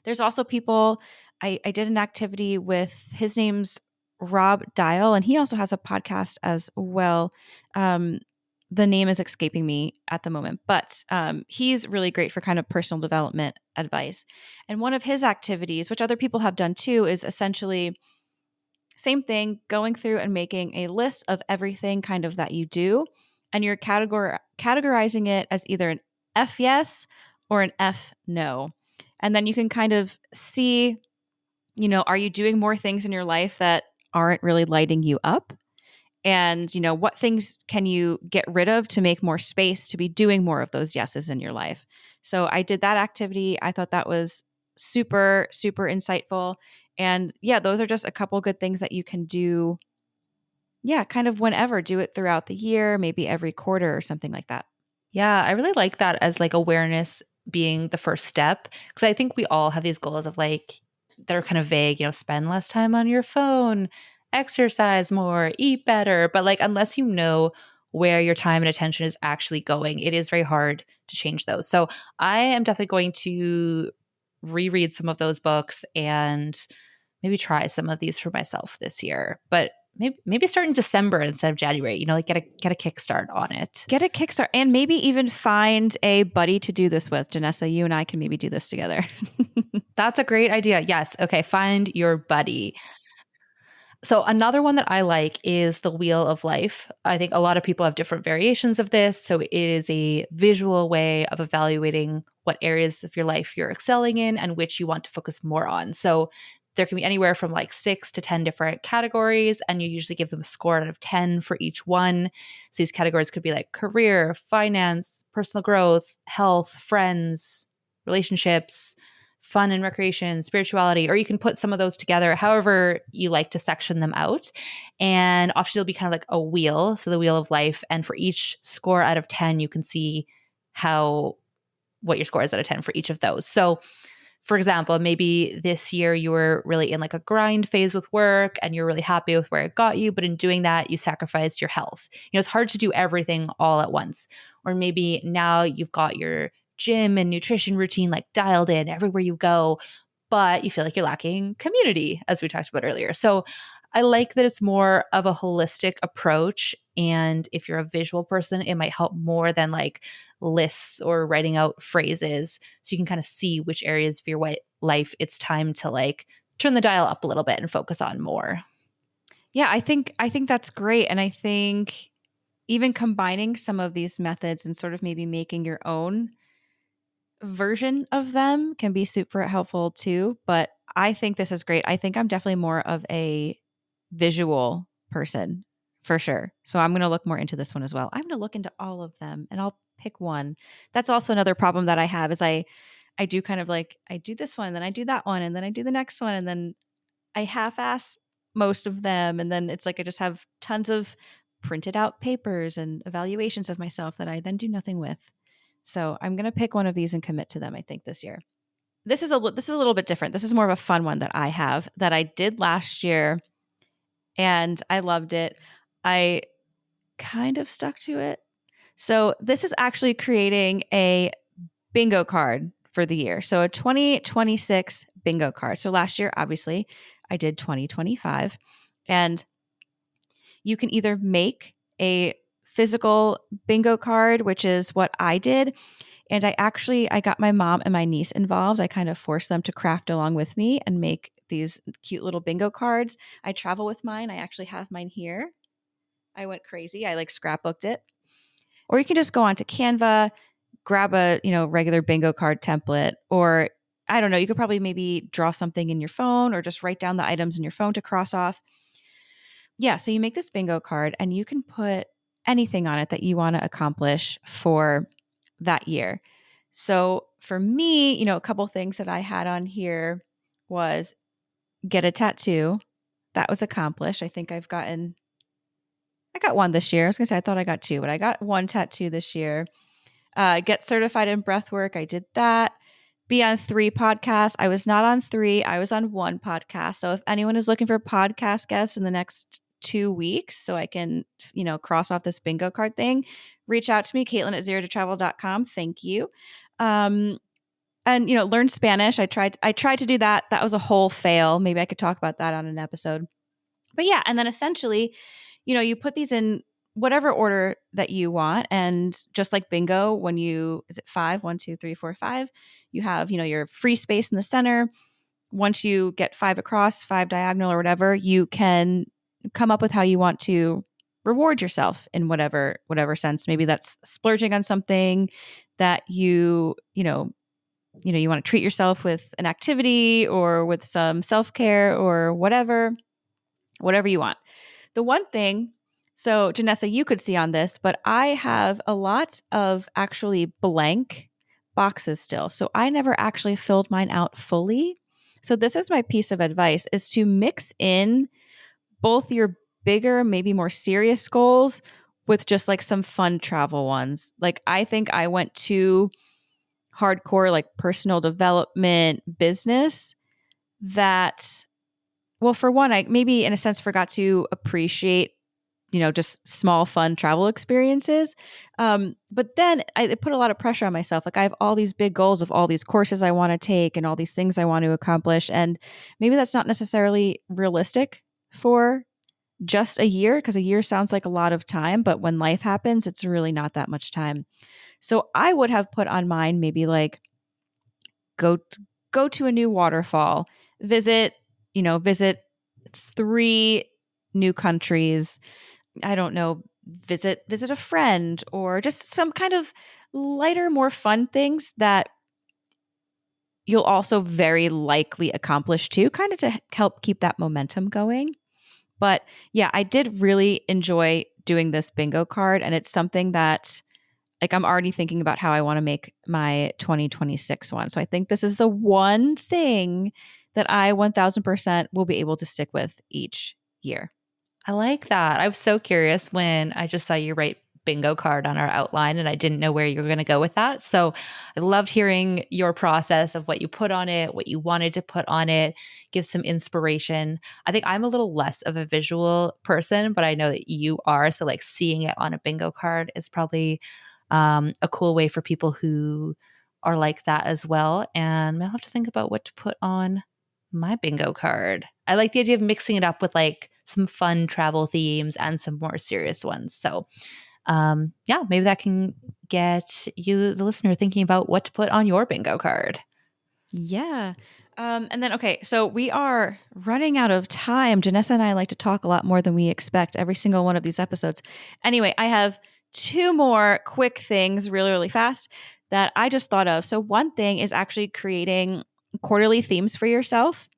There's also people, I did an activity with, his name's Rob Dial, and he also has a podcast as well. The name is escaping me at the moment, but he's really great for kind of personal development advice. And one of his activities, which other people have done too, is essentially same thing, going through and making a list of everything kind of that you do, and you're categorizing it as either an F yes or an F no. And then you can kind of see, are you doing more things in your life that aren't really lighting you up? And, what things can you get rid of to make more space to be doing more of those yeses in your life? So I did that activity. I thought that was super, super insightful. And yeah, those are just a couple good things that you can do. Yeah, kind of whenever. Do it throughout the year, maybe every quarter or something like that. Yeah, I really like that as like awareness being the first step, because I think we all have these goals of like, they're kind of vague, spend less time on your phone, exercise more, eat better. But like, unless you know where your time and attention is actually going, it is very hard to change those. So I am definitely going to reread some of those books and maybe try some of these for myself this year. But maybe start in December instead of January, you know, like get a kickstart on it. Get a kickstart and maybe even find a buddy to do this with. Janessa, you and I can maybe do this together. That's a great idea. Yes. Okay. Find your buddy. So another one that I like is the Wheel of Life. I think a lot of people have different variations of this. So it is a visual way of evaluating what areas of your life you're excelling in and which you want to focus more on. So there can be anywhere from like 6 to 10 different categories, and you usually give them a score out of 10 for each one. So these categories could be like career, finance, personal growth, health, friends, relationships, fun and recreation, spirituality, or you can put some of those together however you like to section them out. And often it'll be kind of like a wheel, so the Wheel of Life. And for each score out of 10, you can see what your score is out of 10 for each of those. So for example, maybe this year you were really in like a grind phase with work and you're really happy with where it got you, but in doing that, you sacrificed your health. You know, it's hard to do everything all at once. Or maybe now you've got your gym and nutrition routine like dialed in everywhere you go, but you feel like you're lacking community, as we talked about earlier. So I like that it's more of a holistic approach. And if you're a visual person, it might help more than like lists or writing out phrases. So you can kind of see which areas of your life it's time to like turn the dial up a little bit and focus on more. Yeah, I think that's great. And I think even combining some of these methods and sort of maybe making your own version of them can be super helpful too. But I think this is great. I think I'm definitely more of a visual person for sure. So I'm going to look more into this one as well. I'm going to look into all of them and I'll pick one. That's also another problem that I have is I do kind of like, I do this one and then I do that one and then I do the next one and then I half-ass most of them. And then it's like I just have tons of printed out papers and evaluations of myself that I then do nothing with. So I'm going to pick one of these and commit to them, I think, this year. This is a little bit different. This is more of a fun one that I have that I did last year and I loved it. I kind of stuck to it. So this is actually creating a bingo card for the year. So a 2026 bingo card. So last year, obviously, I did 2025. And you can either make a physical bingo card, which is what I did. And I got my mom and my niece involved. I kind of forced them to craft along with me and make these cute little bingo cards. I travel with mine. I actually have mine here. I went crazy. I like scrapbooked it. Or you can just go onto Canva, grab a, regular bingo card template, or I don't know, you could probably maybe draw something in your phone or just write down the items in your phone to cross off. Yeah, so you make this bingo card and you can put anything on it that you want to accomplish for that year. So for me, a couple things that I had on here was get a tattoo. That was accomplished. I think I got one this year. I was going to say, I thought I got two, but I got one tattoo this year. Get certified in breath work. I did that. Be on 3 podcasts. I was not on 3. I was on 1 podcast. So if anyone is looking for podcast guests in the next 2 weeks, so I can, cross off this bingo card thing, reach out to me, Caitlin at zerototravel.com. Thank you. And, learn Spanish. I tried to do that. That was a whole fail. Maybe I could talk about that on an episode. But yeah, and then essentially, you put these in whatever order that you want. And just like bingo, is it 5? 1, 2, 3, 4, 5, you have, your free space in the center. Once you get 5 across, 5 diagonal or whatever, you can come up with how you want to reward yourself in whatever sense. Maybe that's splurging on something that you want to treat yourself with an activity or with some self-care or whatever you want. The one thing, so Janessa, you could see on this, but I have a lot of actually blank boxes still. So I never actually filled mine out fully. So this is my piece of advice, is to mix in both your bigger, maybe more serious goals with just like some fun travel ones. Like I think I went too hardcore, like personal development business, that well, for one, I maybe in a sense forgot to appreciate, just small, fun travel experiences. But then it put a lot of pressure on myself. Like I have all these big goals of all these courses I want to take and all these things I want to accomplish. And maybe that's not necessarily realistic for just a year, because a year sounds like a lot of time. But when life happens, it's really not that much time. So I would have put on mine maybe like go to a new waterfall, visit 3 new countries. I don't know, visit a friend, or just some kind of lighter, more fun things that you'll also very likely accomplish too, kind of to help keep that momentum going. But yeah, I did really enjoy doing this bingo card, and it's something that like I'm already thinking about how I want to make my 2026 one. So I think this is the one thing that I 1000% will be able to stick with each year. I like that. I was so curious when I just saw you write bingo card on our outline, and I didn't know where you were going to go with that. So I loved hearing your process of what you put on it, what you wanted to put on it, give some inspiration. I think I'm a little less of a visual person, but I know that you are. So like seeing it on a bingo card is probably a cool way for people who are like that as well. And I'll have to think about what to put on my bingo card. I like the idea of mixing it up with like some fun travel themes and some more serious ones. So yeah, maybe that can get you, the listener, thinking about what to put on your bingo card. Yeah. And then, okay, so we are running out of time. Janessa and I like to talk a lot more than we expect every single one of these episodes. Anyway, I have 2 more quick things really, really fast that I just thought of. So one thing is actually creating quarterly themes for yourself.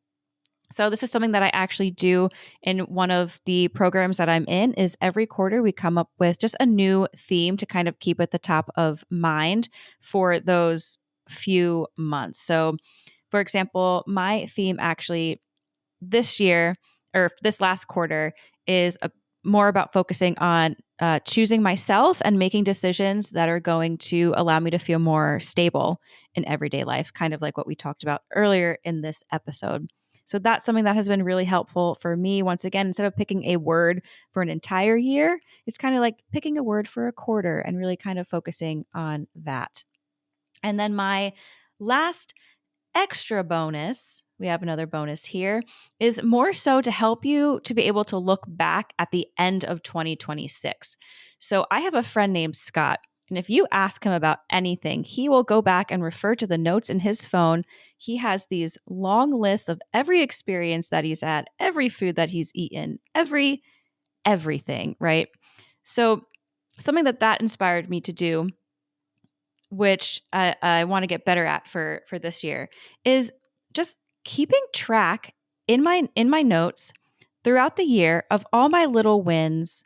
So this is something that I actually do in one of the programs that I'm in. Is every quarter we come up with just a new theme to kind of keep at the top of mind for those few months. So for example, my theme actually this year, or this last quarter, is more about focusing on choosing myself and making decisions that are going to allow me to feel more stable in everyday life, kind of like what we talked about earlier in this episode. So that's something that has been really helpful for me. Once again, instead of picking a word for an entire year, it's kind of like picking a word for a quarter and really kind of focusing on that. And then my last extra bonus, we have another bonus here, is more so to help you to be able to look back at the end of 2026. So I have a friend named Scott, and if you ask him about anything, he will go back and refer to the notes in his phone. He has these long lists of every experience that he's had, every food that he's eaten, everything, right? So something that inspired me to do, which I want to get better at for this year, is just keeping track in my notes throughout the year of all my little wins,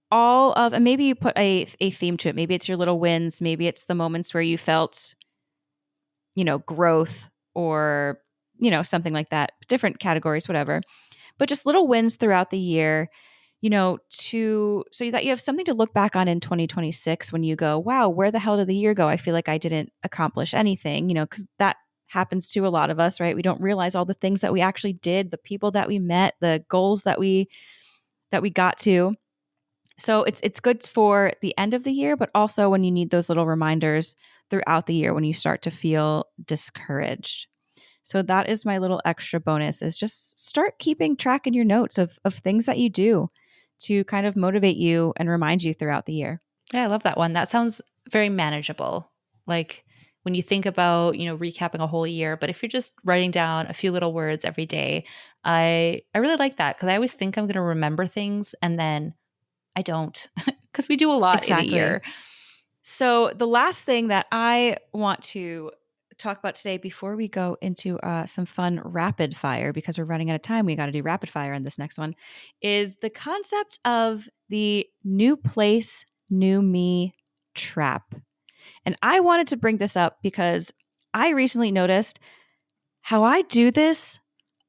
and maybe you put a theme to it. Maybe it's your little wins. Maybe it's the moments where you felt, growth, or, something like that, different categories, whatever, but just little wins throughout the year, so that you have something to look back on in 2026 when you go, wow, where the hell did the year go? I feel like I didn't accomplish anything, because that happens to a lot of us, right? We don't realize all the things that we actually did, the people that we met, the goals that we got to. So it's good for the end of the year, but also when you need those little reminders throughout the year when you start to feel discouraged. So that is my little extra bonus, is just start keeping track in your notes of things that you do to kind of motivate you and remind you throughout the year. Yeah, I love that one. That sounds very manageable. Like when you think about, recapping a whole year, but if you're just writing down a few little words every day, I really like that, because I always think I'm going to remember things and then I don't, because we do a lot in a year. So the last thing that I want to talk about today before we go into some fun rapid fire, because we're running out of time, we got to do rapid fire in this next one, is the concept of the new place, new me trap. And I wanted to bring this up because I recently noticed how I do this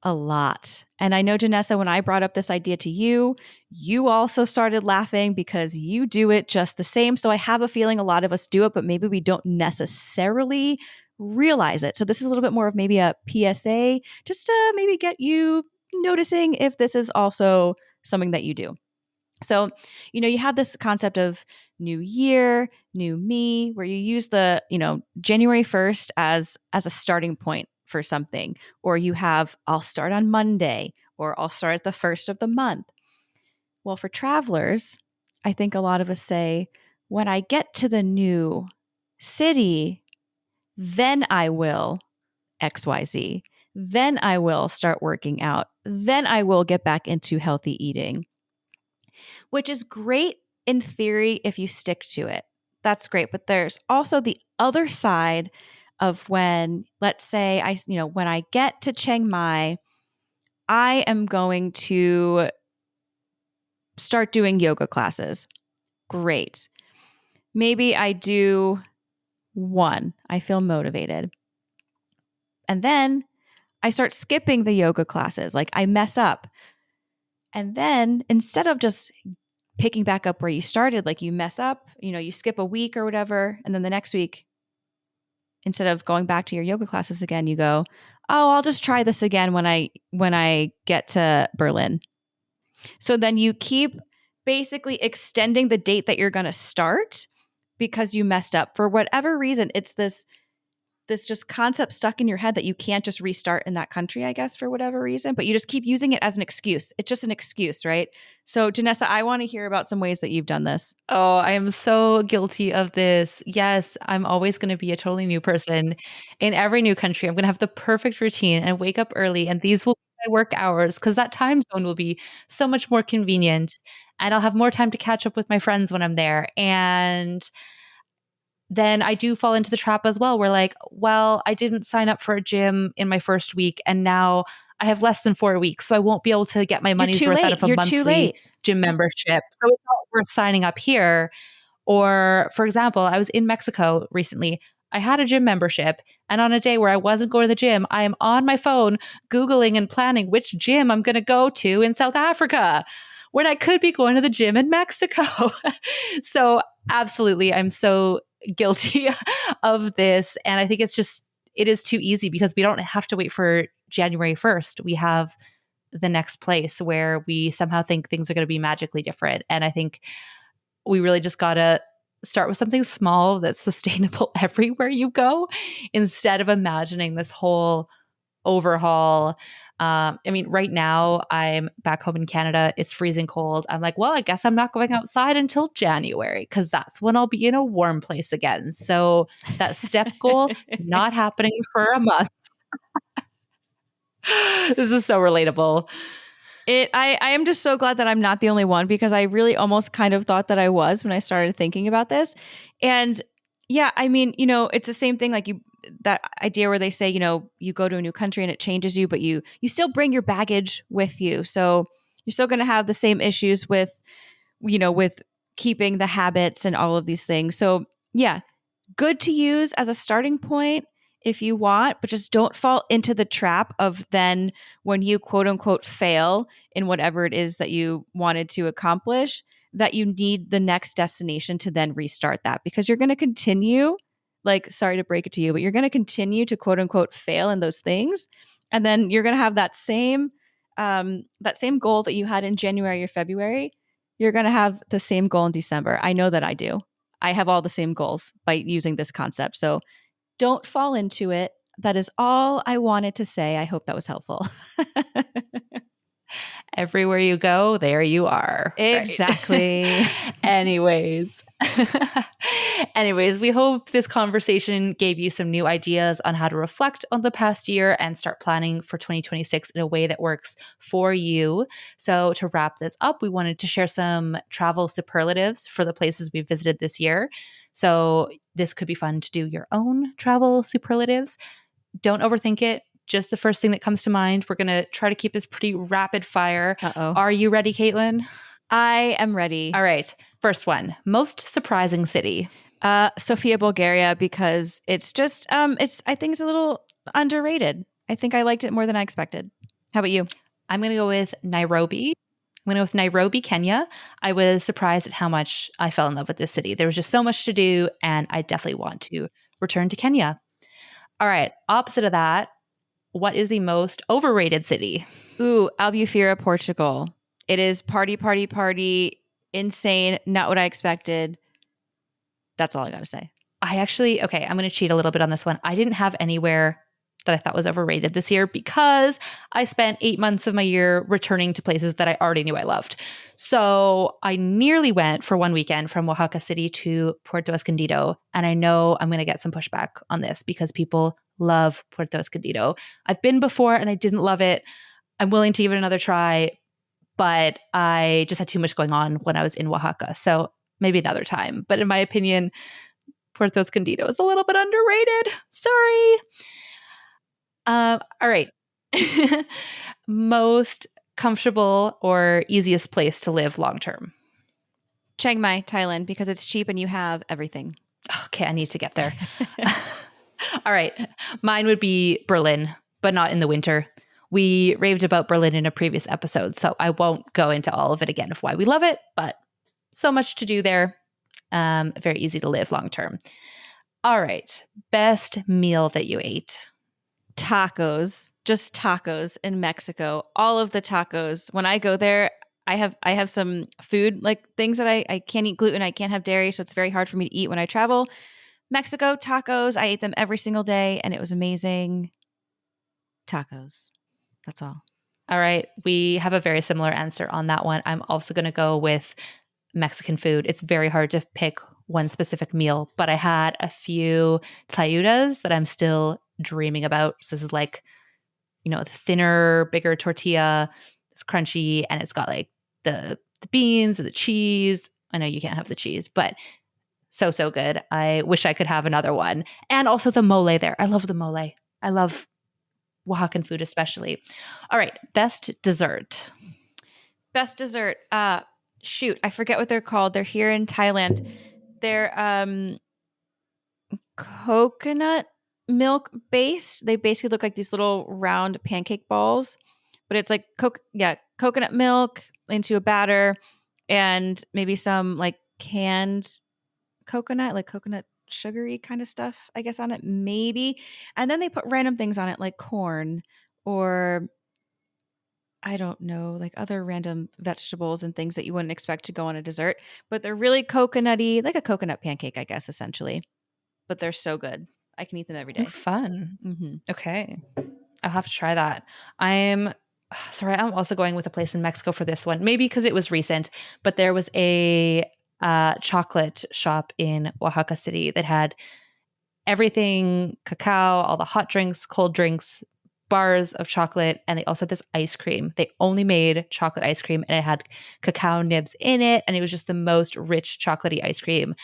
a lot. And I know, Janessa, when I brought up this idea to you, you also started laughing because you do it just the same. So I have a feeling a lot of us do it, but maybe we don't necessarily realize it. So this is a little bit more of maybe a PSA, just to maybe get you noticing if this is also something that you do. So, you have this concept of new year, new me, where you use the, January 1st as a starting point for something, or you have, I'll start on Monday, or I'll start at the first of the month. Well, for travelers, I think a lot of us say, when I get to the new city, then I will XYZ. Then I will start working out. Then I will get back into healthy eating, which is great in theory if you stick to it. That's great. But there's also the other side of when, let's say, when I get to Chiang Mai, I am going to start doing yoga classes. Great. Maybe I do one. I feel motivated. And then I start skipping the yoga classes. Like I mess up. And then instead of just picking back up where you started, like you mess up, you skip a week or whatever. And then the next week, instead of going back to your yoga classes again, you go, oh, I'll just try this again when I get to Berlin. So then you keep basically extending the date that you're going to start because you messed up. For whatever reason, it's this just concept stuck in your head that you can't just restart in that country, I guess, for whatever reason, but you just keep using it as an excuse. It's just an excuse, right? So Janessa, I want to hear about some ways that you've done this. Oh, I am so guilty of this. Yes, I'm always going to be a totally new person in every new country. I'm going to have the perfect routine and wake up early, and these will be my work hours because that time zone will be so much more convenient, and I'll have more time to catch up with my friends when I'm there. And then I do fall into the trap as well. Where like, well, I didn't sign up for a gym in my first week, and now I have less than 4 weeks, so I won't be able to get my money's worth out of a monthly gym membership. So it's not worth signing up here. Or, for example, I was in Mexico recently. I had a gym membership, and on a day where I wasn't going to the gym, I am on my phone Googling and planning which gym I'm going to go to in South Africa, when I could be going to the gym in Mexico. So absolutely, I'm so guilty of this. And I think it is too easy because we don't have to wait for January 1st. We have the next place where we somehow think things are going to be magically different. And I think we really just got to start with something small that's sustainable everywhere you go, instead of imagining this whole overhaul. Right now I'm back home in Canada. It's freezing cold. I'm like, well, I guess I'm not going outside until January because that's when I'll be in a warm place again. So that step goal, not happening for a month. This is so relatable. I am just so glad that I'm not the only one, because I really almost kind of thought that I was when I started thinking about this. And yeah, it's the same thing, like that idea where they say, you go to a new country and it changes you, but you still bring your baggage with you. So you're still going to have the same issues with keeping the habits and all of these things. So yeah, good to use as a starting point if you want, but just don't fall into the trap of then when you quote unquote fail in whatever it is that you wanted to accomplish, that you need the next destination to then restart that, because you're going to continue, like, sorry to break it to you, but you're going to continue to quote unquote fail in those things. And then you're going to have that same goal that you had in January or February. You're going to have the same goal in December. I know that I do. I have all the same goals by using this concept. So don't fall into it. That is all I wanted to say. I hope that was helpful. Everywhere you go, there you are. Exactly. Right? Anyways, we hope this conversation gave you some new ideas on how to reflect on the past year and start planning for 2026 in a way that works for you. So to wrap this up, we wanted to share some travel superlatives for the places we visited this year. So this could be fun to do your own travel superlatives. Don't overthink it. Just the first thing that comes to mind. We're going to try to keep this pretty rapid fire. Uh-oh. Are you ready, Caitlin? I am ready. All right. First one. Most surprising city. Sofia, Bulgaria, because it's just, I think it's a little underrated. I think I liked it more than I expected. How about you? I'm going to go with Nairobi. I'm going to go with Nairobi, Kenya. I was surprised at how much I fell in love with this city. There was just so much to do, and I definitely want to return to Kenya. All right. Opposite of that, what is the most overrated city? Ooh, Albufeira, Portugal. It is party, party, party, insane, not what I expected. That's all I got to say. I'm going to cheat a little bit on this one. I didn't have anywhere that I thought was overrated this year because I spent 8 months of my year returning to places that I already knew I loved. So I nearly went for one weekend from Oaxaca City to Puerto Escondido. And I know I'm going to get some pushback on this because people love Puerto Escondido. I've been before and I didn't love it. I'm willing to give it another try, but I just had too much going on when I was in Oaxaca. So maybe another time. But in my opinion, Puerto Escondido is a little bit underrated. Sorry. All right. Most comfortable or easiest place to live long term? Chiang Mai, Thailand, because it's cheap and you have everything. Okay, I need to get there. All right. Mine would be Berlin, but not in the winter. We raved about Berlin in a previous episode, so I won't go into all of it again of why we love it, but so much to do there. Very easy to live long term. All right. Best meal that you ate? Tacos, just tacos in Mexico. All of the tacos. When I go there, I have some food like things that I can't eat gluten. I can't have dairy, so it's very hard for me to eat when I travel. Mexico, tacos. I ate them every single day and it was amazing. Tacos. That's all. All right. We have a very similar answer on that one. I'm also going to go with Mexican food. It's very hard to pick one specific meal, but I had a few tlayudas that I'm still dreaming about. So this is like, the thinner, bigger tortilla. It's crunchy and it's got like the beans and the cheese. I know you can't have the cheese, but so good. I wish I could have another one. And also the mole there. I love the mole. I love Oaxacan food especially. All right. Best dessert. Best dessert. Shoot, I forget what they're called. They're here in Thailand. They're coconut milk based. They basically look like these little round pancake balls, but it's like coconut milk into a batter and maybe some like canned coconut, like coconut sugary kind of stuff, I guess, on it, maybe. And then they put random things on it like corn or I don't know, like other random vegetables and things that you wouldn't expect to go on a dessert, but they're really coconutty, like a coconut pancake, I guess, essentially. But they're so good. I can eat them every day. Oh, fun. Mm-hmm. Okay. I'll have to try that. I'm also going with a place in Mexico for this one, maybe because it was recent, but there was a chocolate shop in Oaxaca City that had everything, cacao, all the hot drinks, cold drinks, bars of chocolate, and they also had this ice cream. They only made chocolate ice cream and it had cacao nibs in it, and it was just the most rich chocolatey ice cream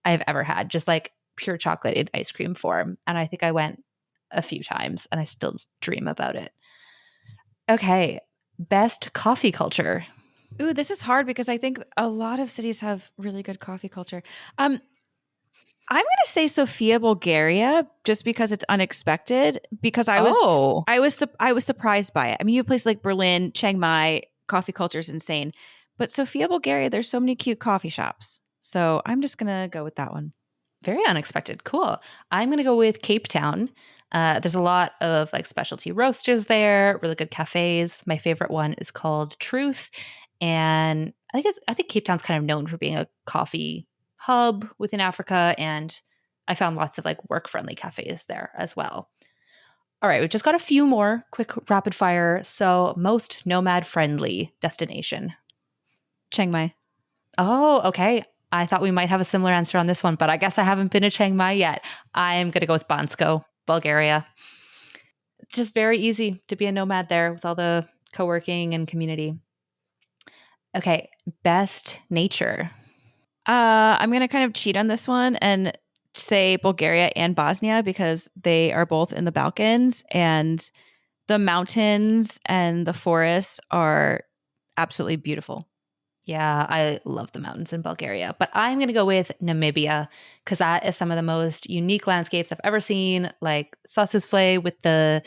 I've ever had, just like pure chocolate in ice cream form. And I think I went a few times and I still dream about it. Okay, best coffee culture. Ooh, this is hard because I think a lot of cities have really good coffee culture. I'm going to say Sofia, Bulgaria, just because it's unexpected. Because I was surprised by it. I mean, you have places like Berlin, Chiang Mai, coffee culture is insane, but Sofia, Bulgaria, there's so many cute coffee shops. So I'm just going to go with that one. Very unexpected. Cool. I'm going to go with Cape Town. There's a lot of like specialty roasters there, really good cafes. My favorite one is called Truth. And I think Cape Town's kind of known for being a coffee hub within Africa. And I found lots of like work-friendly cafes there as well. All right, we've just got a few more quick rapid fire. So most nomad-friendly destination. Chiang Mai. Oh, okay. I thought we might have a similar answer on this one, but I guess I haven't been to Chiang Mai yet. I'm going to go with Bansko, Bulgaria. It's just very easy to be a nomad there with all the co-working and community. Okay, best nature. I'm going to kind of cheat on this one and say Bulgaria and Bosnia because they are both in the Balkans and the mountains and the forests are absolutely beautiful. Yeah, I love the mountains in Bulgaria, but I'm going to go with Namibia because that is some of the most unique landscapes I've ever seen, like Sossusvlei with the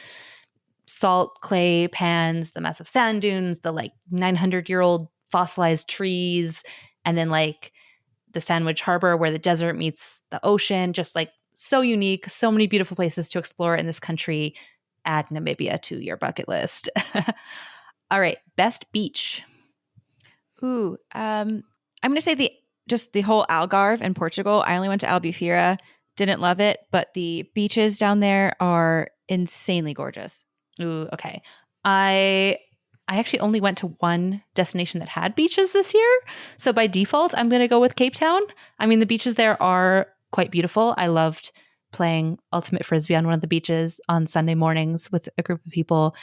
salt clay pans, the massive sand dunes, the like 900-year-old fossilized trees, and then like the Sandwich Harbor where the desert meets the ocean, just like so unique, so many beautiful places to explore in this country. add Namibia to your bucket list. All right, best beach. Ooh, I'm going to say the whole Algarve in Portugal. I only went to Albufeira, didn't love it, but the beaches down there are insanely gorgeous. Ooh, okay. I actually only went to one destination that had beaches this year. So by default, I'm going to go with Cape Town. I mean, the beaches there are quite beautiful. I loved playing ultimate frisbee on one of the beaches on Sunday mornings with a group of people.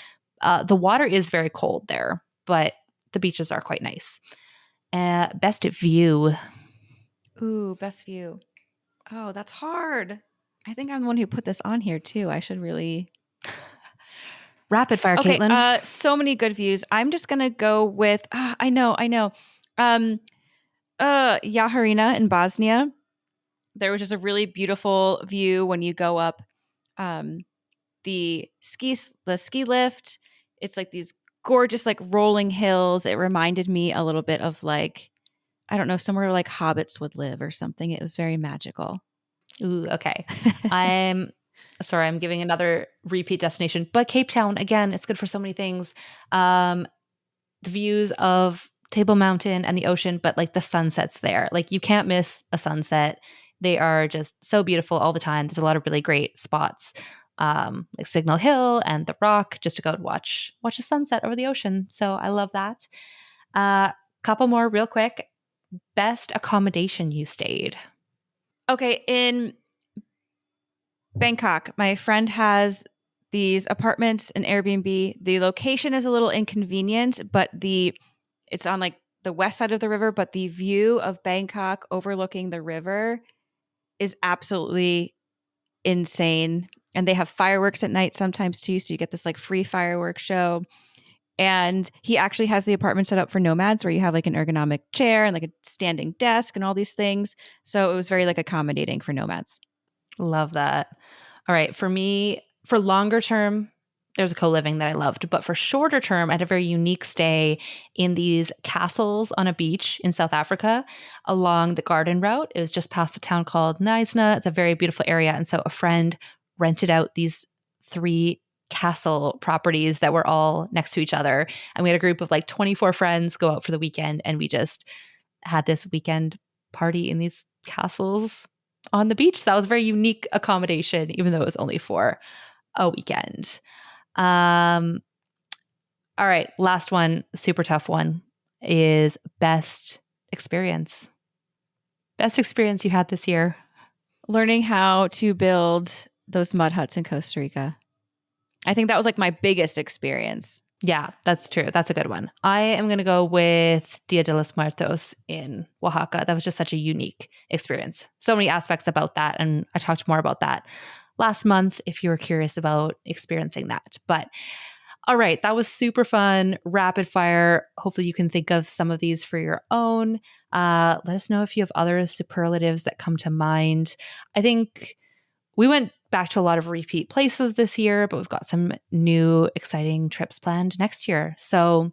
The water is very cold there, but the beaches are quite nice. Best view. Ooh, best view. Oh, that's hard. I think I'm the one who put this on here too. I should really... Rapid fire, Okay, Caitlin. so many good views. I'm just going to go with, I know. Yaharina in Bosnia. There was just a really beautiful view when you go up the ski lift. It's like these gorgeous like rolling hills. It reminded me a little bit of like, I don't know, somewhere like hobbits would live or something. It was very magical. Ooh, okay. I'm giving another repeat destination, but Cape Town, again, it's good for so many things. The views of Table Mountain and the ocean, but like the sunsets there, like you can't miss a sunset. They are just so beautiful all the time. There's a lot of really great spots, like Signal Hill and the Rock, just to go and watch a sunset over the ocean. So I love that. Couple more real quick. Best accommodation you stayed. Okay, in Bangkok, my friend has these apartments in Airbnb. The location is a little inconvenient, but it's on like the west side of the river, but the view of Bangkok overlooking the river is absolutely insane. And they have fireworks at night sometimes too, so you get this like free fireworks show. And he actually has the apartment set up for nomads where you have like an ergonomic chair and like a standing desk and all these things. So it was very like accommodating for nomads. Love that. All right. For me, for longer term, there was a co-living that I loved. But for shorter term, I had a very unique stay in these castles on a beach in South Africa along the garden route. It was just past a town called Knysna. It's a very beautiful area. And so a friend rented out these 3 castle properties that were all next to each other. And we had a group of like 24 friends go out for the weekend. And we just had this weekend party in these castles on the beach. So that was a very unique accommodation, even though it was only for a weekend. All right. Last one, super tough one, is best experience. Best experience you had this year. Learning how to build those mud huts in Costa Rica. I think that was like my biggest experience. Yeah, that's true. That's a good one. I am going to go with Dia de los Muertos in Oaxaca. That was just such a unique experience. So many aspects about that. And I talked more about that last month if you were curious about experiencing that. But all right, that was super fun. Rapid fire. Hopefully you can think of some of these for your own. Let us know if you have other superlatives that come to mind. I think we went back to a lot of repeat places this year, but we've got some new exciting trips planned next year. So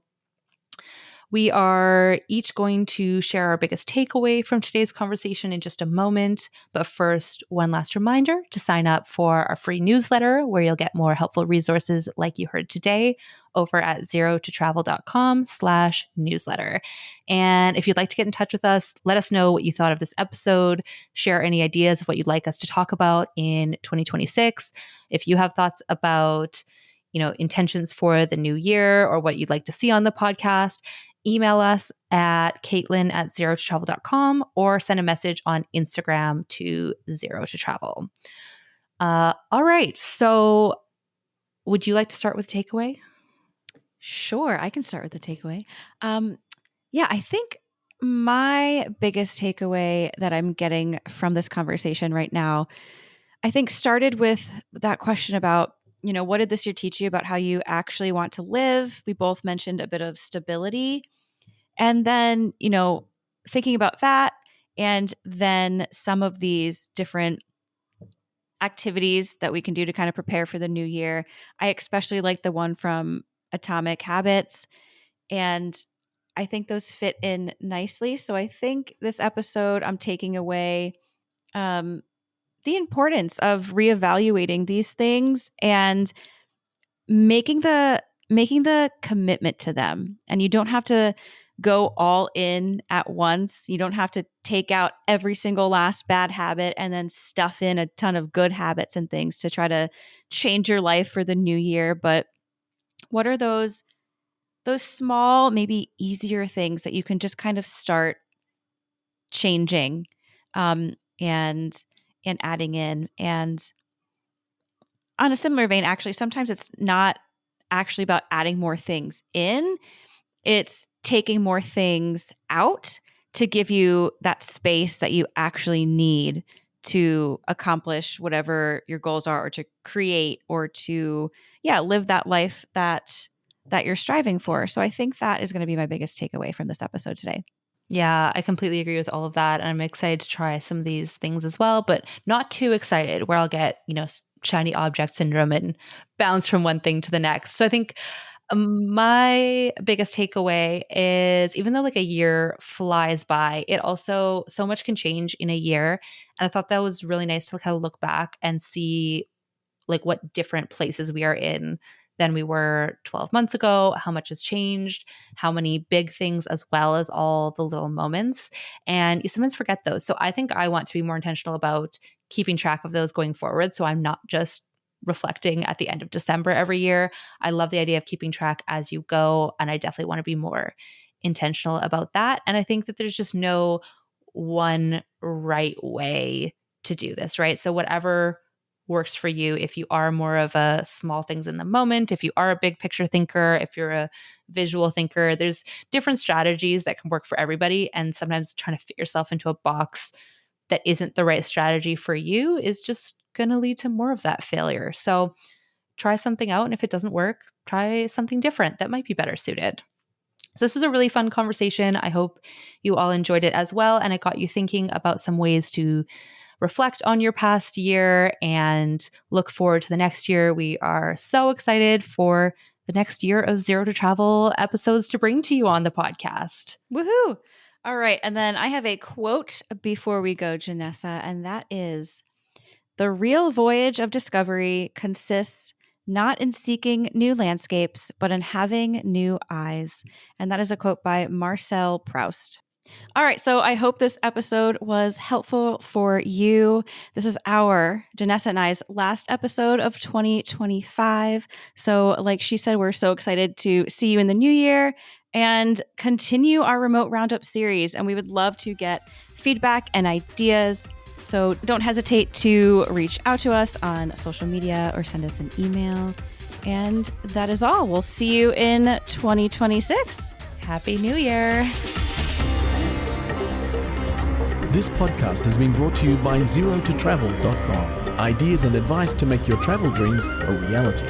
we are each going to share our biggest takeaway from today's conversation in just a moment. But first, one last reminder to sign up for our free newsletter where you'll get more helpful resources like you heard today over at zerototravel.com/newsletter. And if you'd like to get in touch with us, let us know what you thought of this episode, share any ideas of what you'd like us to talk about in 2026. If you have thoughts about, intentions for the new year or what you'd like to see on the podcast, email us at Caitlin@zerototravel.com or send a message on Instagram to zerototravel. All right. So would you like to start with takeaway? Sure, I can start with the takeaway. Yeah, I think my biggest takeaway that I'm getting from this conversation right now, I think started with that question about, what did this year teach you about how you actually want to live? We both mentioned a bit of stability. And then, thinking about that and then some of these different activities that we can do to kind of prepare for the new year. I especially like the one from Atomic Habits. And I think those fit in nicely. So I think this episode, I'm taking away the importance of reevaluating these things and making the commitment to them. And you don't have to go all in at once. You don't have to take out every single last bad habit and then stuff in a ton of good habits and things to try to change your life for the new year. But what are those small, maybe easier things that you can just kind of start changing and adding in? And on a similar vein, actually, sometimes it's not actually about adding more things in. It's taking more things out to give you that space that you actually need to accomplish whatever your goals are, or to create, or to live that life that you're striving for. So I think that is going to be my biggest takeaway from this episode today. Yeah, I completely agree with all of that. And I'm excited to try some of these things as well, but not too excited where I'll get, shiny object syndrome and bounce from one thing to the next. So I think my biggest takeaway is, even though like a year flies by, it also, so much can change in a year. And I thought that was really nice to kind of look back and see like what different places we are in than we were 12 months ago, how much has changed, how many big things, as well as all the little moments. And you sometimes forget those. So I think I want to be more intentional about keeping track of those going forward. So I'm not just reflecting at the end of December every year. I love the idea of keeping track as you go. And I definitely want to be more intentional about that. And I think that there's just no one right way to do this, right? So whatever works for you, if you are more of a small things in the moment, if you are a big picture thinker, if you're a visual thinker, there's different strategies that can work for everybody. And sometimes trying to fit yourself into a box that isn't the right strategy for you is just going to lead to more of that failure. So try something out. And if it doesn't work, try something different that might be better suited. So this was a really fun conversation. I hope you all enjoyed it as well. And it got you thinking about some ways to reflect on your past year and look forward to the next year. We are so excited for the next year of Zero to Travel episodes to bring to you on the podcast. Woohoo! All right. And then I have a quote before we go, Janessa, and that is, "The real voyage of discovery consists not in seeking new landscapes, but in having new eyes." And that is a quote by Marcel Proust. All right. So I hope this episode was helpful for you. This is our, Janessa and I's, last episode of 2025. So like she said, we're so excited to see you in the new year and continue our Remote Roundup series. And we would love to get feedback and ideas. So don't hesitate to reach out to us on social media or send us an email. And that is all. We'll see you in 2026. Happy New Year. This podcast has been brought to you by ZeroToTravel.com. Ideas and advice to make your travel dreams a reality.